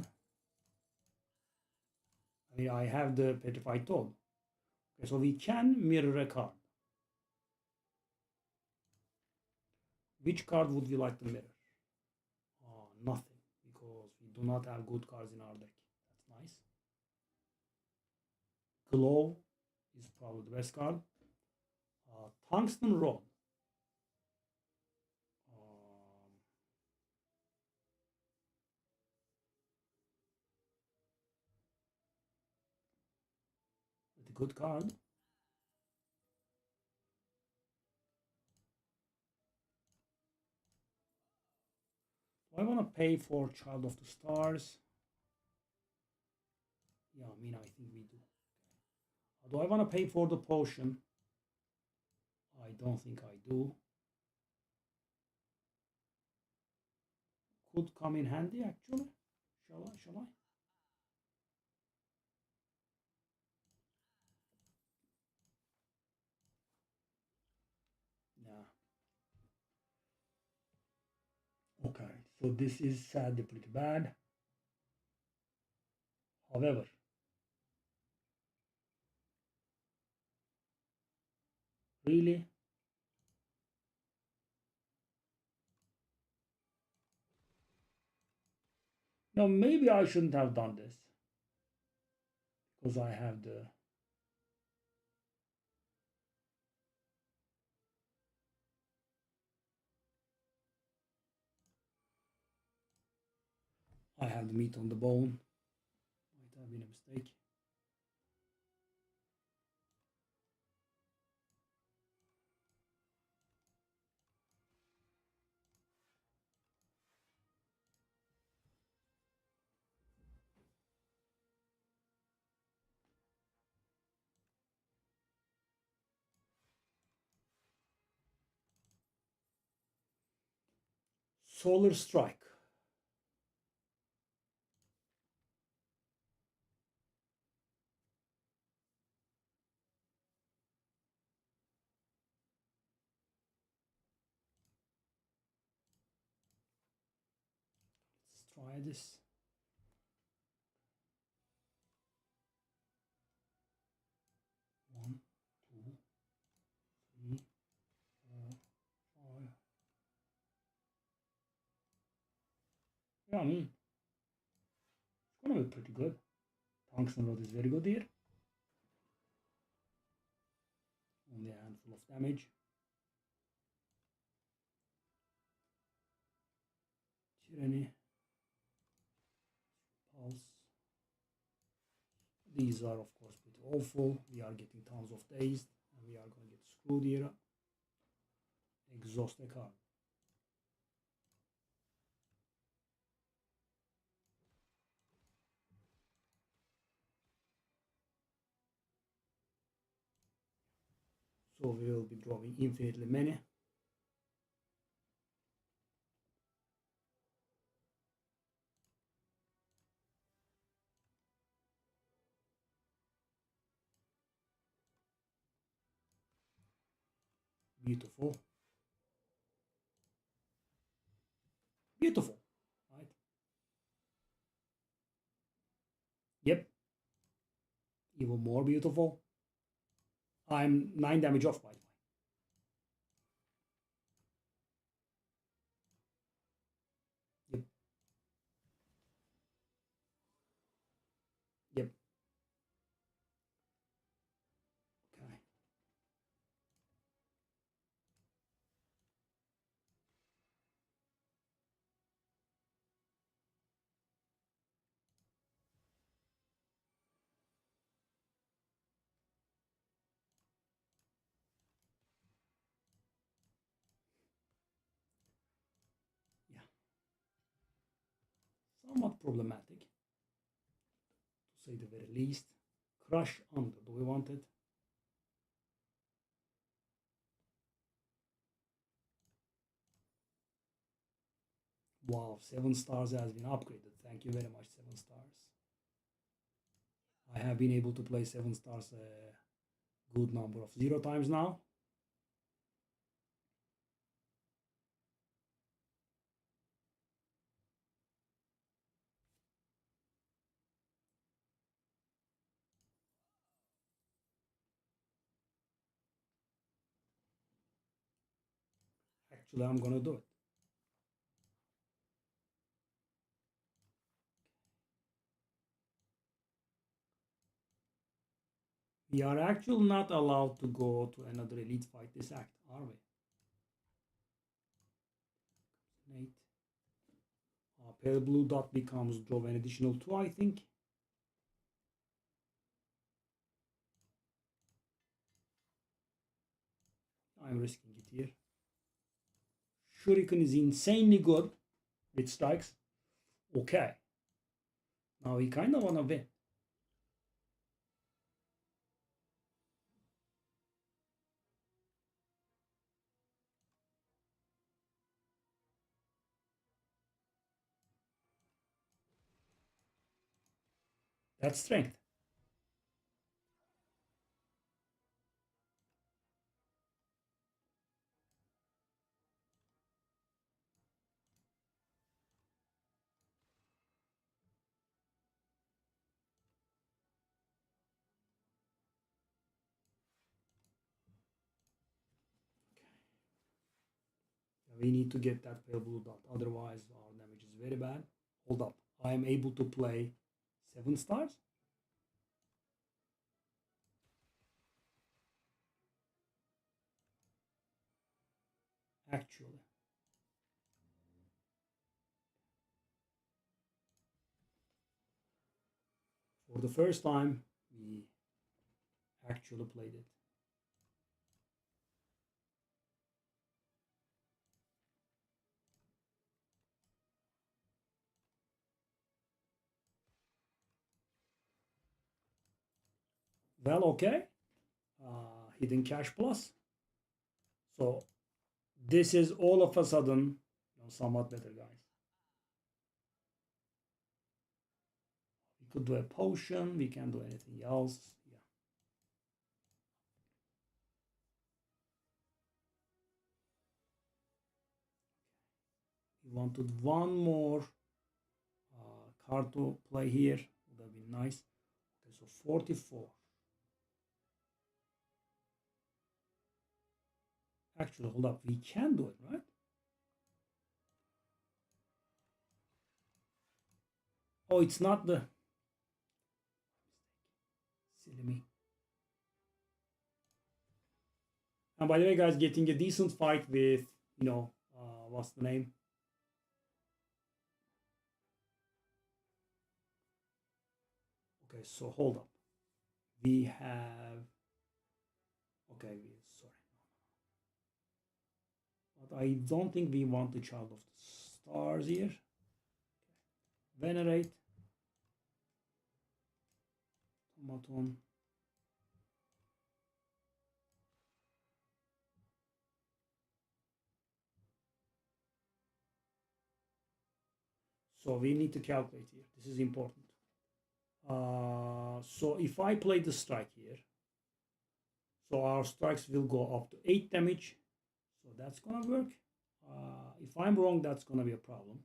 I have the Petrified Toad. Okay, so we can mirror a card. Which card would we like to mirror? Nothing, because we do not have good cards in our deck. That's nice. Glow is probably the best card. Tungsten Rod. A good card. Do I want to pay for Child of the Stars? Yeah, I mean, I think we do. Do I want to pay for the potion? I don't think I do. Could come in handy, actually. Shall I? Yeah. Okay, so this is sadly pretty bad. However, really? No, maybe I shouldn't have done this. Because I have the... I have the meat on the bone. Might have been a mistake. Solar Strike. Let's try this. Yeah, I mean, it's gonna be pretty good. Tungsten rod is very good here. Only a handful of damage. Tyranny. Pulse. These are, of course, pretty awful. We are getting tons of dazed, and we are going to get screwed here. Exhaust a card. So we will be drawing infinitely many. Beautiful. Beautiful. Right? Yep. Even more beautiful. I'm 9 damage off, by the way. Yep. Yep. Okay. Yeah. Somewhat problematic, to say the very least. Crush under. Do we want it? Wow, 7 stars has been upgraded. Thank you very much, 7 stars. I have been able to play 7 stars a good number of 0 times now. Actually, I'm gonna do it. We are actually not allowed to go to another elite fight this act, are we? Nate. Pale blue dot becomes draw an additional 2, I think. I'm risking it here. Shuriken is insanely good with strikes. Okay. Now we kind of want to win. That's strength. We need to get that pale blue dot, otherwise our damage is very bad. Hold up, I am able to play 7 stars? Actually. For the first time, we actually played it. Well, okay. Hidden cash plus. So this is all of a sudden somewhat better, guys. We could do a potion. We can do anything else. Yeah. We wanted one more card to play here. Would have been nice. Okay, so 44. Actually, hold up. We can do it, right? Oh, it's not the... Silly me. And by the way, guys, getting a decent fight with, you know, what's the name? Okay, so hold up. We have... Okay, sorry. But I don't think we want the Child of the Stars here. Venerate. Automaton. So we need to calculate here. This is important. So if I play the strike here, so our strikes will go up to 8 damage. So that's gonna work. If I'm wrong, that's gonna be a problem.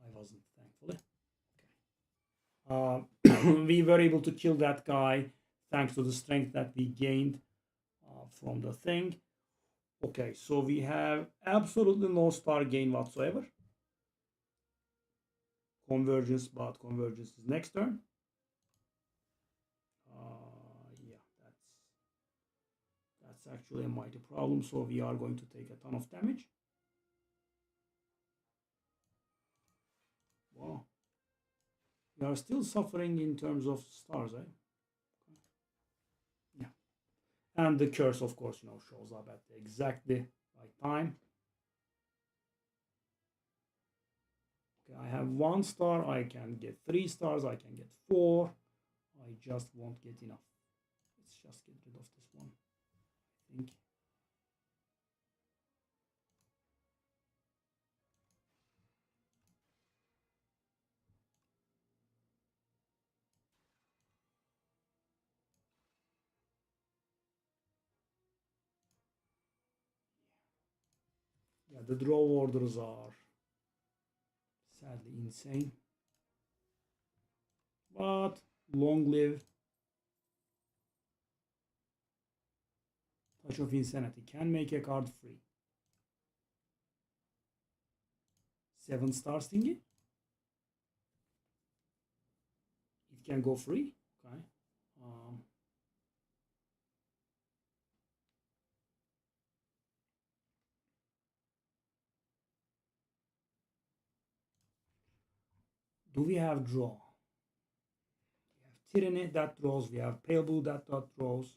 I wasn't, thankfully. We were able to kill that guy thanks to the strength that we gained from the thing. Okay, so we have absolutely no star gain whatsoever. Convergence, but convergence is next turn. Yeah, that's actually a mighty problem. So we are going to take a ton of damage. Wow. We are still suffering in terms of stars, eh? Yeah. And the curse, of course, you know, shows up at exactly right time. Okay, I have 1 star. I can get 3 stars. I can get 4. I just won't get enough. Let's just get rid of this one, I think. Yeah, the draw orders are sadly insane. But long live Touch of Insanity. Can make a card free. 7 stars thingy. It can go free. Okay. Do we have draw? We have Tyranny that draws. We have Pale Blue that draws.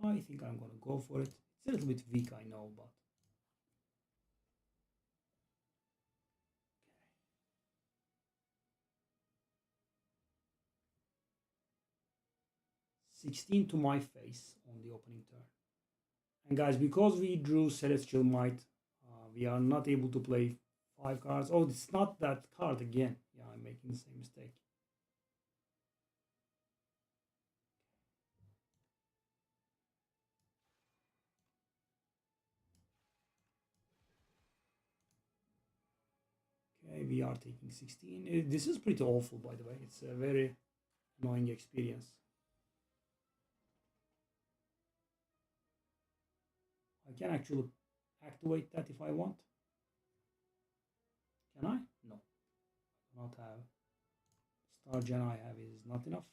I think I'm gonna go for it. It's a little bit weak, I know, but 16 to my face on the opening turn. And guys, because we drew Celestial Might, we are not able to play 5 cards. Oh, it's not that card again. Yeah, I'm making the same mistake. Okay, we are taking 16. This is pretty awful, by the way. It's a very annoying experience. I can actually activate that if I want. Can I? No. I do not have. Star Gen I have is not enough.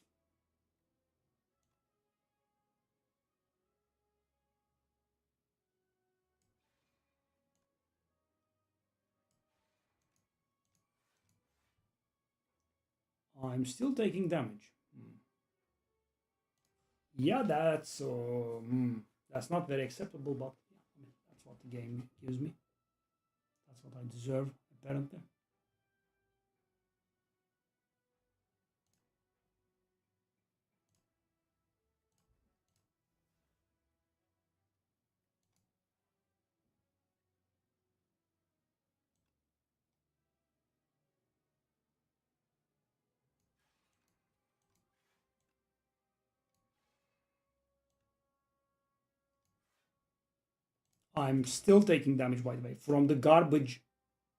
I'm still taking damage. Yeah, that's not very acceptable, but yeah, I mean, that's what the game gives me. That's what I deserve, apparently. I'm still taking damage, by the way, from the garbage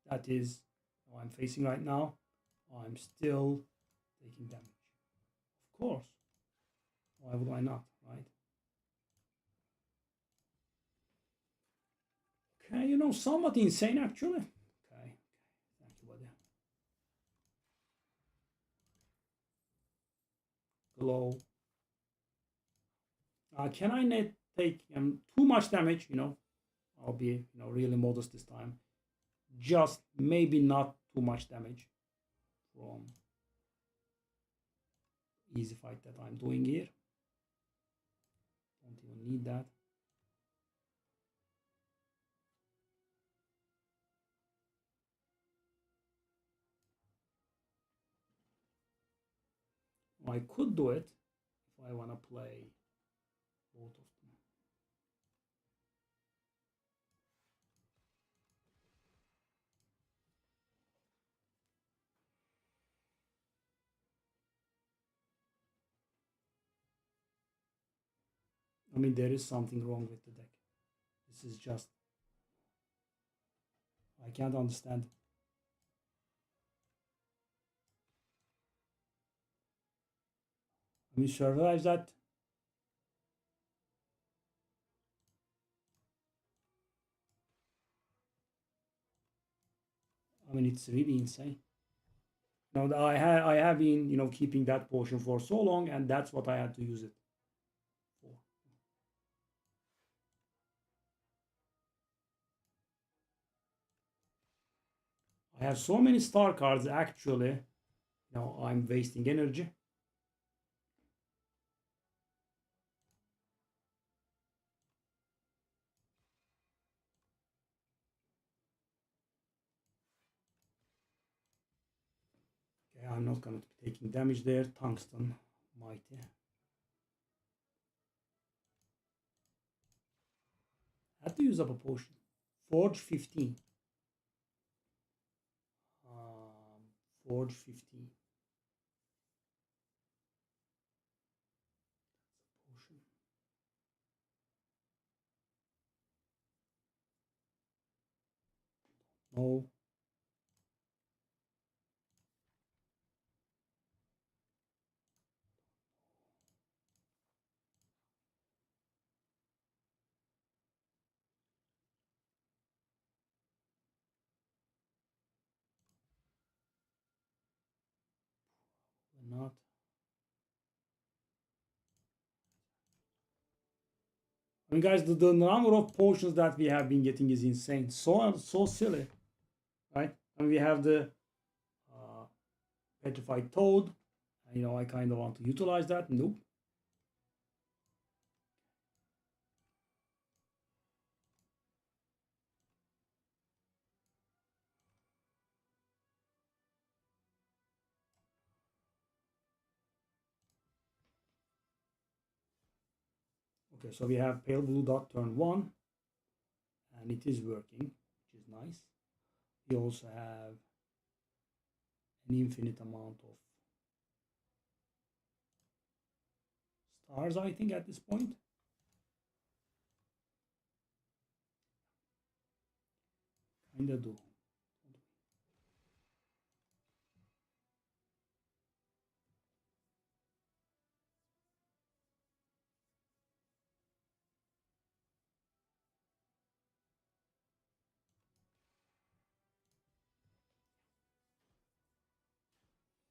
that is I'm facing right now. I'm still taking damage. Of course. Why would I not, right? Okay, you know, somewhat insane actually. Okay, below. Can I net take too much damage? I'll be really modest this time. Just maybe not too much damage from easy fight that I'm doing here. Don't even need that. I could do it if I want to play both of them. I mean, there is something wrong with the deck. This is just, I can't understand. I mean, survive that. I mean, it's really insane. Now, I have been, keeping that potion for so long, and that's what I had to use it for. I have so many star cards, actually. I'm wasting energy. Okay, I'm not going to be taking damage there. Tungsten, mighty. I had to use up a potion. Forge 15. Forge 15. Potion. No. Not. I mean, guys, the number of potions that we have been getting is insane. So silly, right? And we have the petrified toad. I kind of want to utilize that. Nope. Okay, so we have pale blue dot turn 1, and it is working, which is nice. We also have an infinite amount of stars, I think, at this point. Kinda do.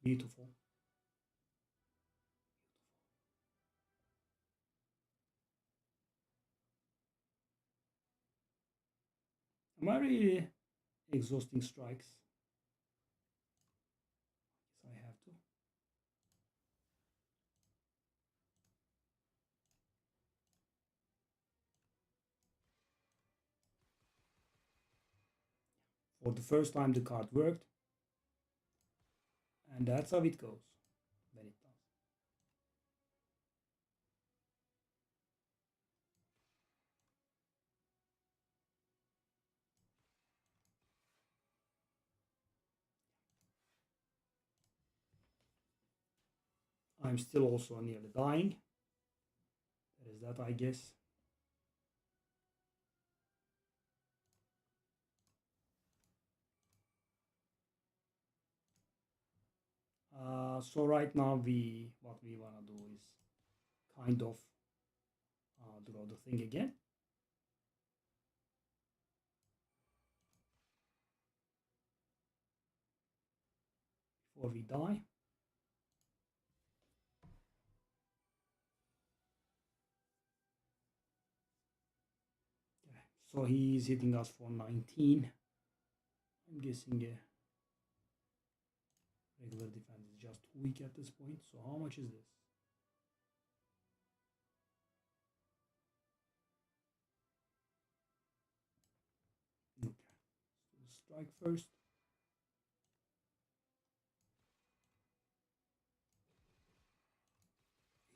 Beautiful. Am I really exhausting strikes? Yes, I have to. For the first time, the card worked, and that's how it goes when it does. I'm still also nearly dying. There is that, I guess. So right now what we want to do is kind of draw the thing again. Before we die. So he's hitting us for 19. I'm guessing regular defense is just weak at this point. So how much is this? Okay, so strike first.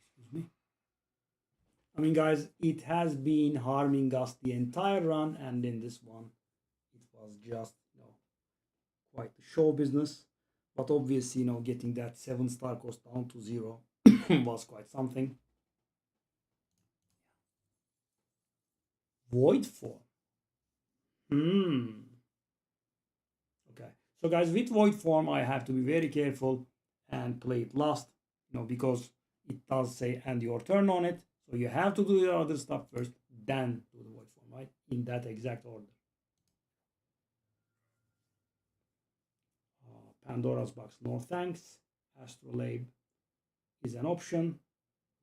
Excuse me. I mean, guys, it has been harming us the entire run, and in this one, it was just, quite the show business. But obviously, getting that 7-star cost down to 0 was quite something. Void form. Okay. So guys, with void form, I have to be very careful and play it last, because it does say end your turn on it. So you have to do the other stuff first, then do the void form, right? In that exact order. Pandora's box, no thanks. Astrolabe is an option.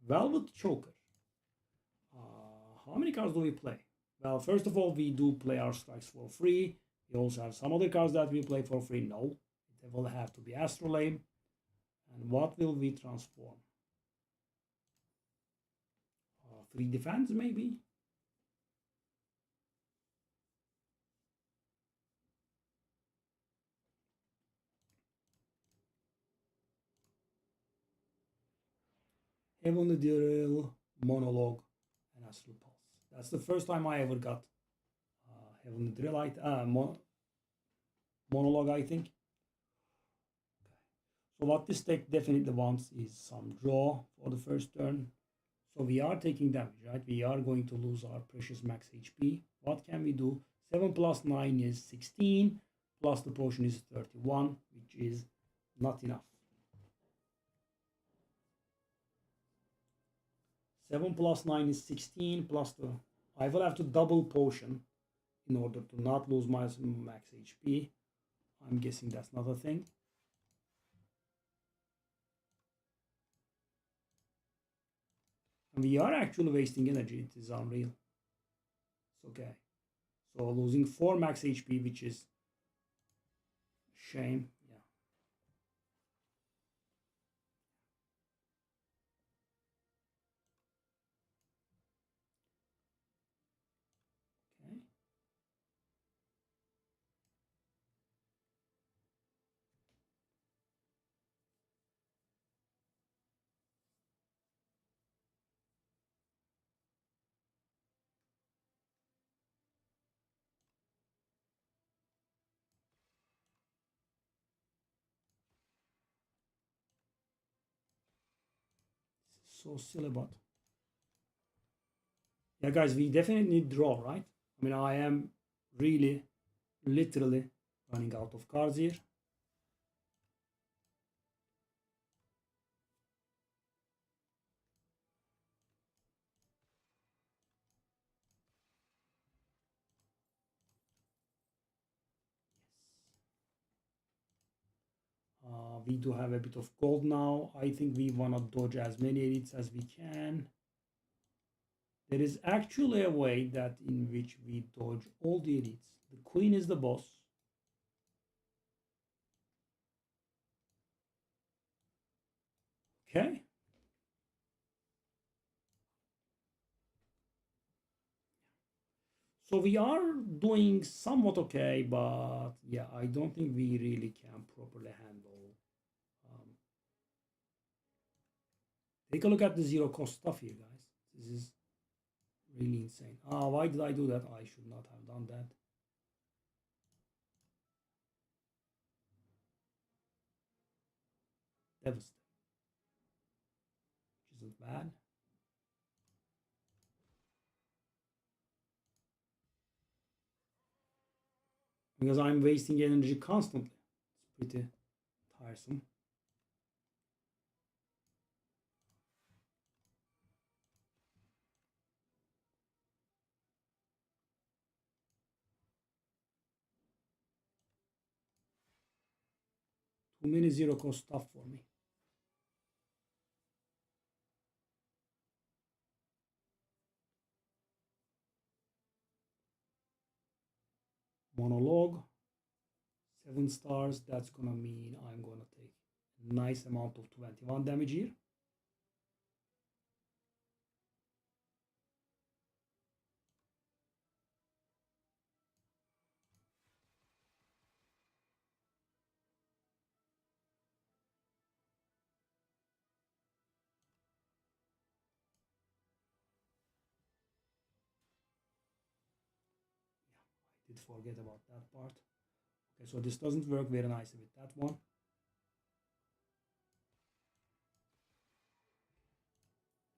Velvet Choker. How many cards do we play? Well, first of all, we do play our strikes for free. We also have some other cards that we play for free. No, it will have to be Astrolabe. And what will we transform? 3 defense, maybe? Heavenly Drill, Monologue, and Astral Pulse. That's the first time I ever got Heavenly Drill, Monologue, I think. So what this deck definitely wants is some draw for the first turn. So we are taking damage, right? We are going to lose our precious max HP. What can we do? 7 plus 9 is 16, plus the potion is 31, which is not enough. 7 plus 9 is 16, plus the... I will have to double potion in order to not lose my max HP. I'm guessing that's not a thing. And we are actually wasting energy. It is unreal. It's okay. So losing 4 max HP, which is shame. Yeah. Okay. So silly, but yeah, guys, we definitely need draw, right? I mean, I am really, literally running out of cards here. We do have a bit of gold now. I think we want to dodge as many elites as we can. There is actually a way that in which we dodge all the elites. The queen is the boss. Okay. So we are doing somewhat okay, but yeah, I don't think we really can properly handle. Take a look at the 0 cost stuff here, guys. This is really insane. Why did I do that? I should not have done that. Devastating. Which isn't bad. Because I'm wasting energy constantly. It's pretty tiresome. Too many 0 cost stuff for me. monologue, 7 stars. That's gonna mean I'm gonna take a nice amount of 21 damage here. Did forget about that part. Okay, so this doesn't work very nicely with that one.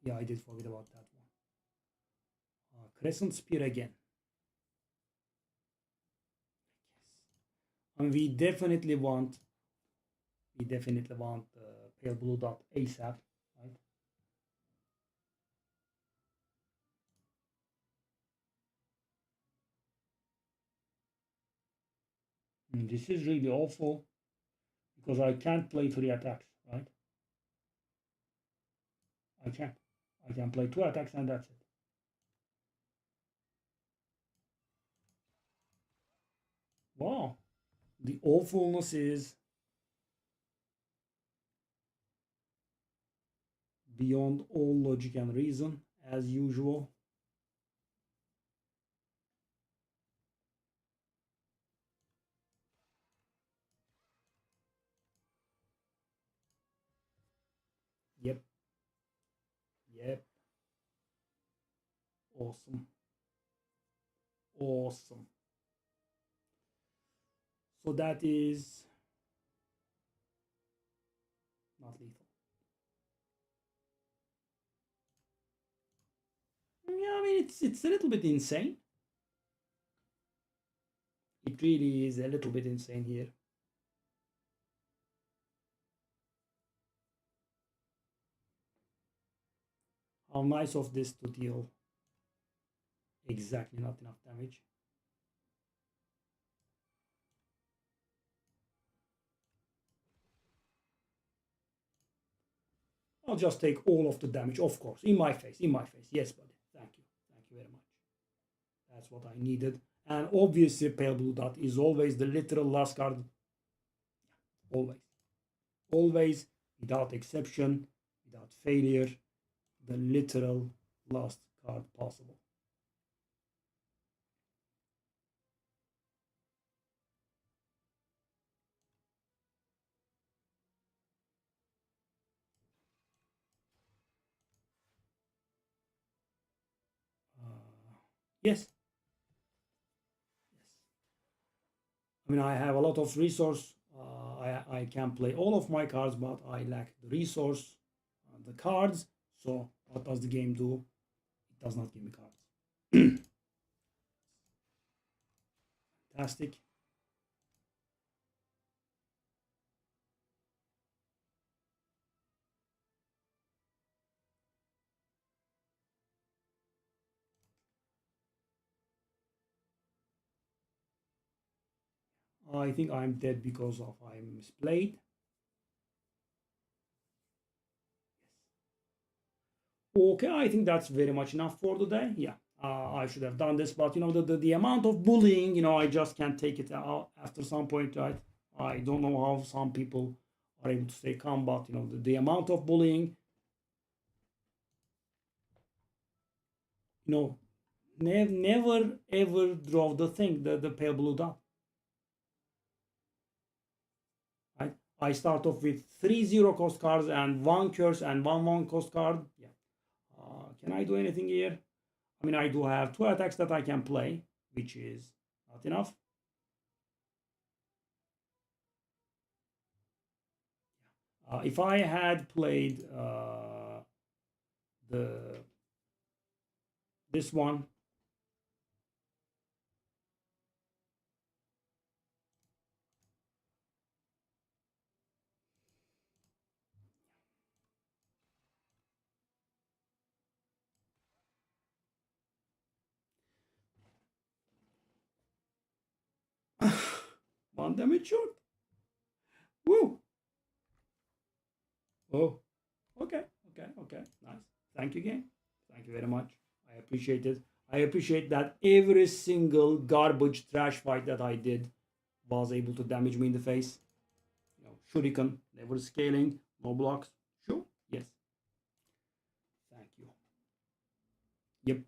Yeah, I did forget about that one. Crescent Spear again. Yes. And we definitely want pale blue dot ASAP, right? And this is really awful because I can't play 3 attacks, right? I can't. I can play 2 attacks and that's it. Wow. The awfulness is beyond all logic and reason, as usual. Yep. Yep. Awesome. Awesome. So that is not lethal. Yeah, I mean it's a little bit insane. It really is a little bit insane here. How nice of this to deal exactly not enough damage. I'll just take all of the damage, of course, in my face, in my face. Yes, buddy. Thank you very much. That's what I needed. And obviously, Pale Blue Dot is always the literal last card. Always. Always, without exception, without failure, the literal last card possible. Yes. I mean, I have a lot of resource. I can play all of my cards, but I lack the resource, the cards. So what does the game do? It does not give me cards. Fantastic. I think I'm dead because of I misplayed. Okay, I think that's very much enough for today. Yeah, I should have done this, but you know the amount of bullying, you know, I just can't take it out after some point, right? I don't know how some people are able to stay calm, but you know the amount of bullying, you know, never ever drove the thing, the pale blue dot. Right? I start off with 3 0 cost cards and 1 curse and 1 cost card. Yeah. Can I do anything here? I mean, I do have 2 attacks that I can play, which is not enough. If I had played this one, one damage short. Woo! Oh, okay, nice. Thank you, game. Thank you very much. I appreciate it. I appreciate that every single garbage trash fight that I did was able to damage me in the face. You know, shuriken, never scaling, no blocks. Sure, yes. Thank you. Yep.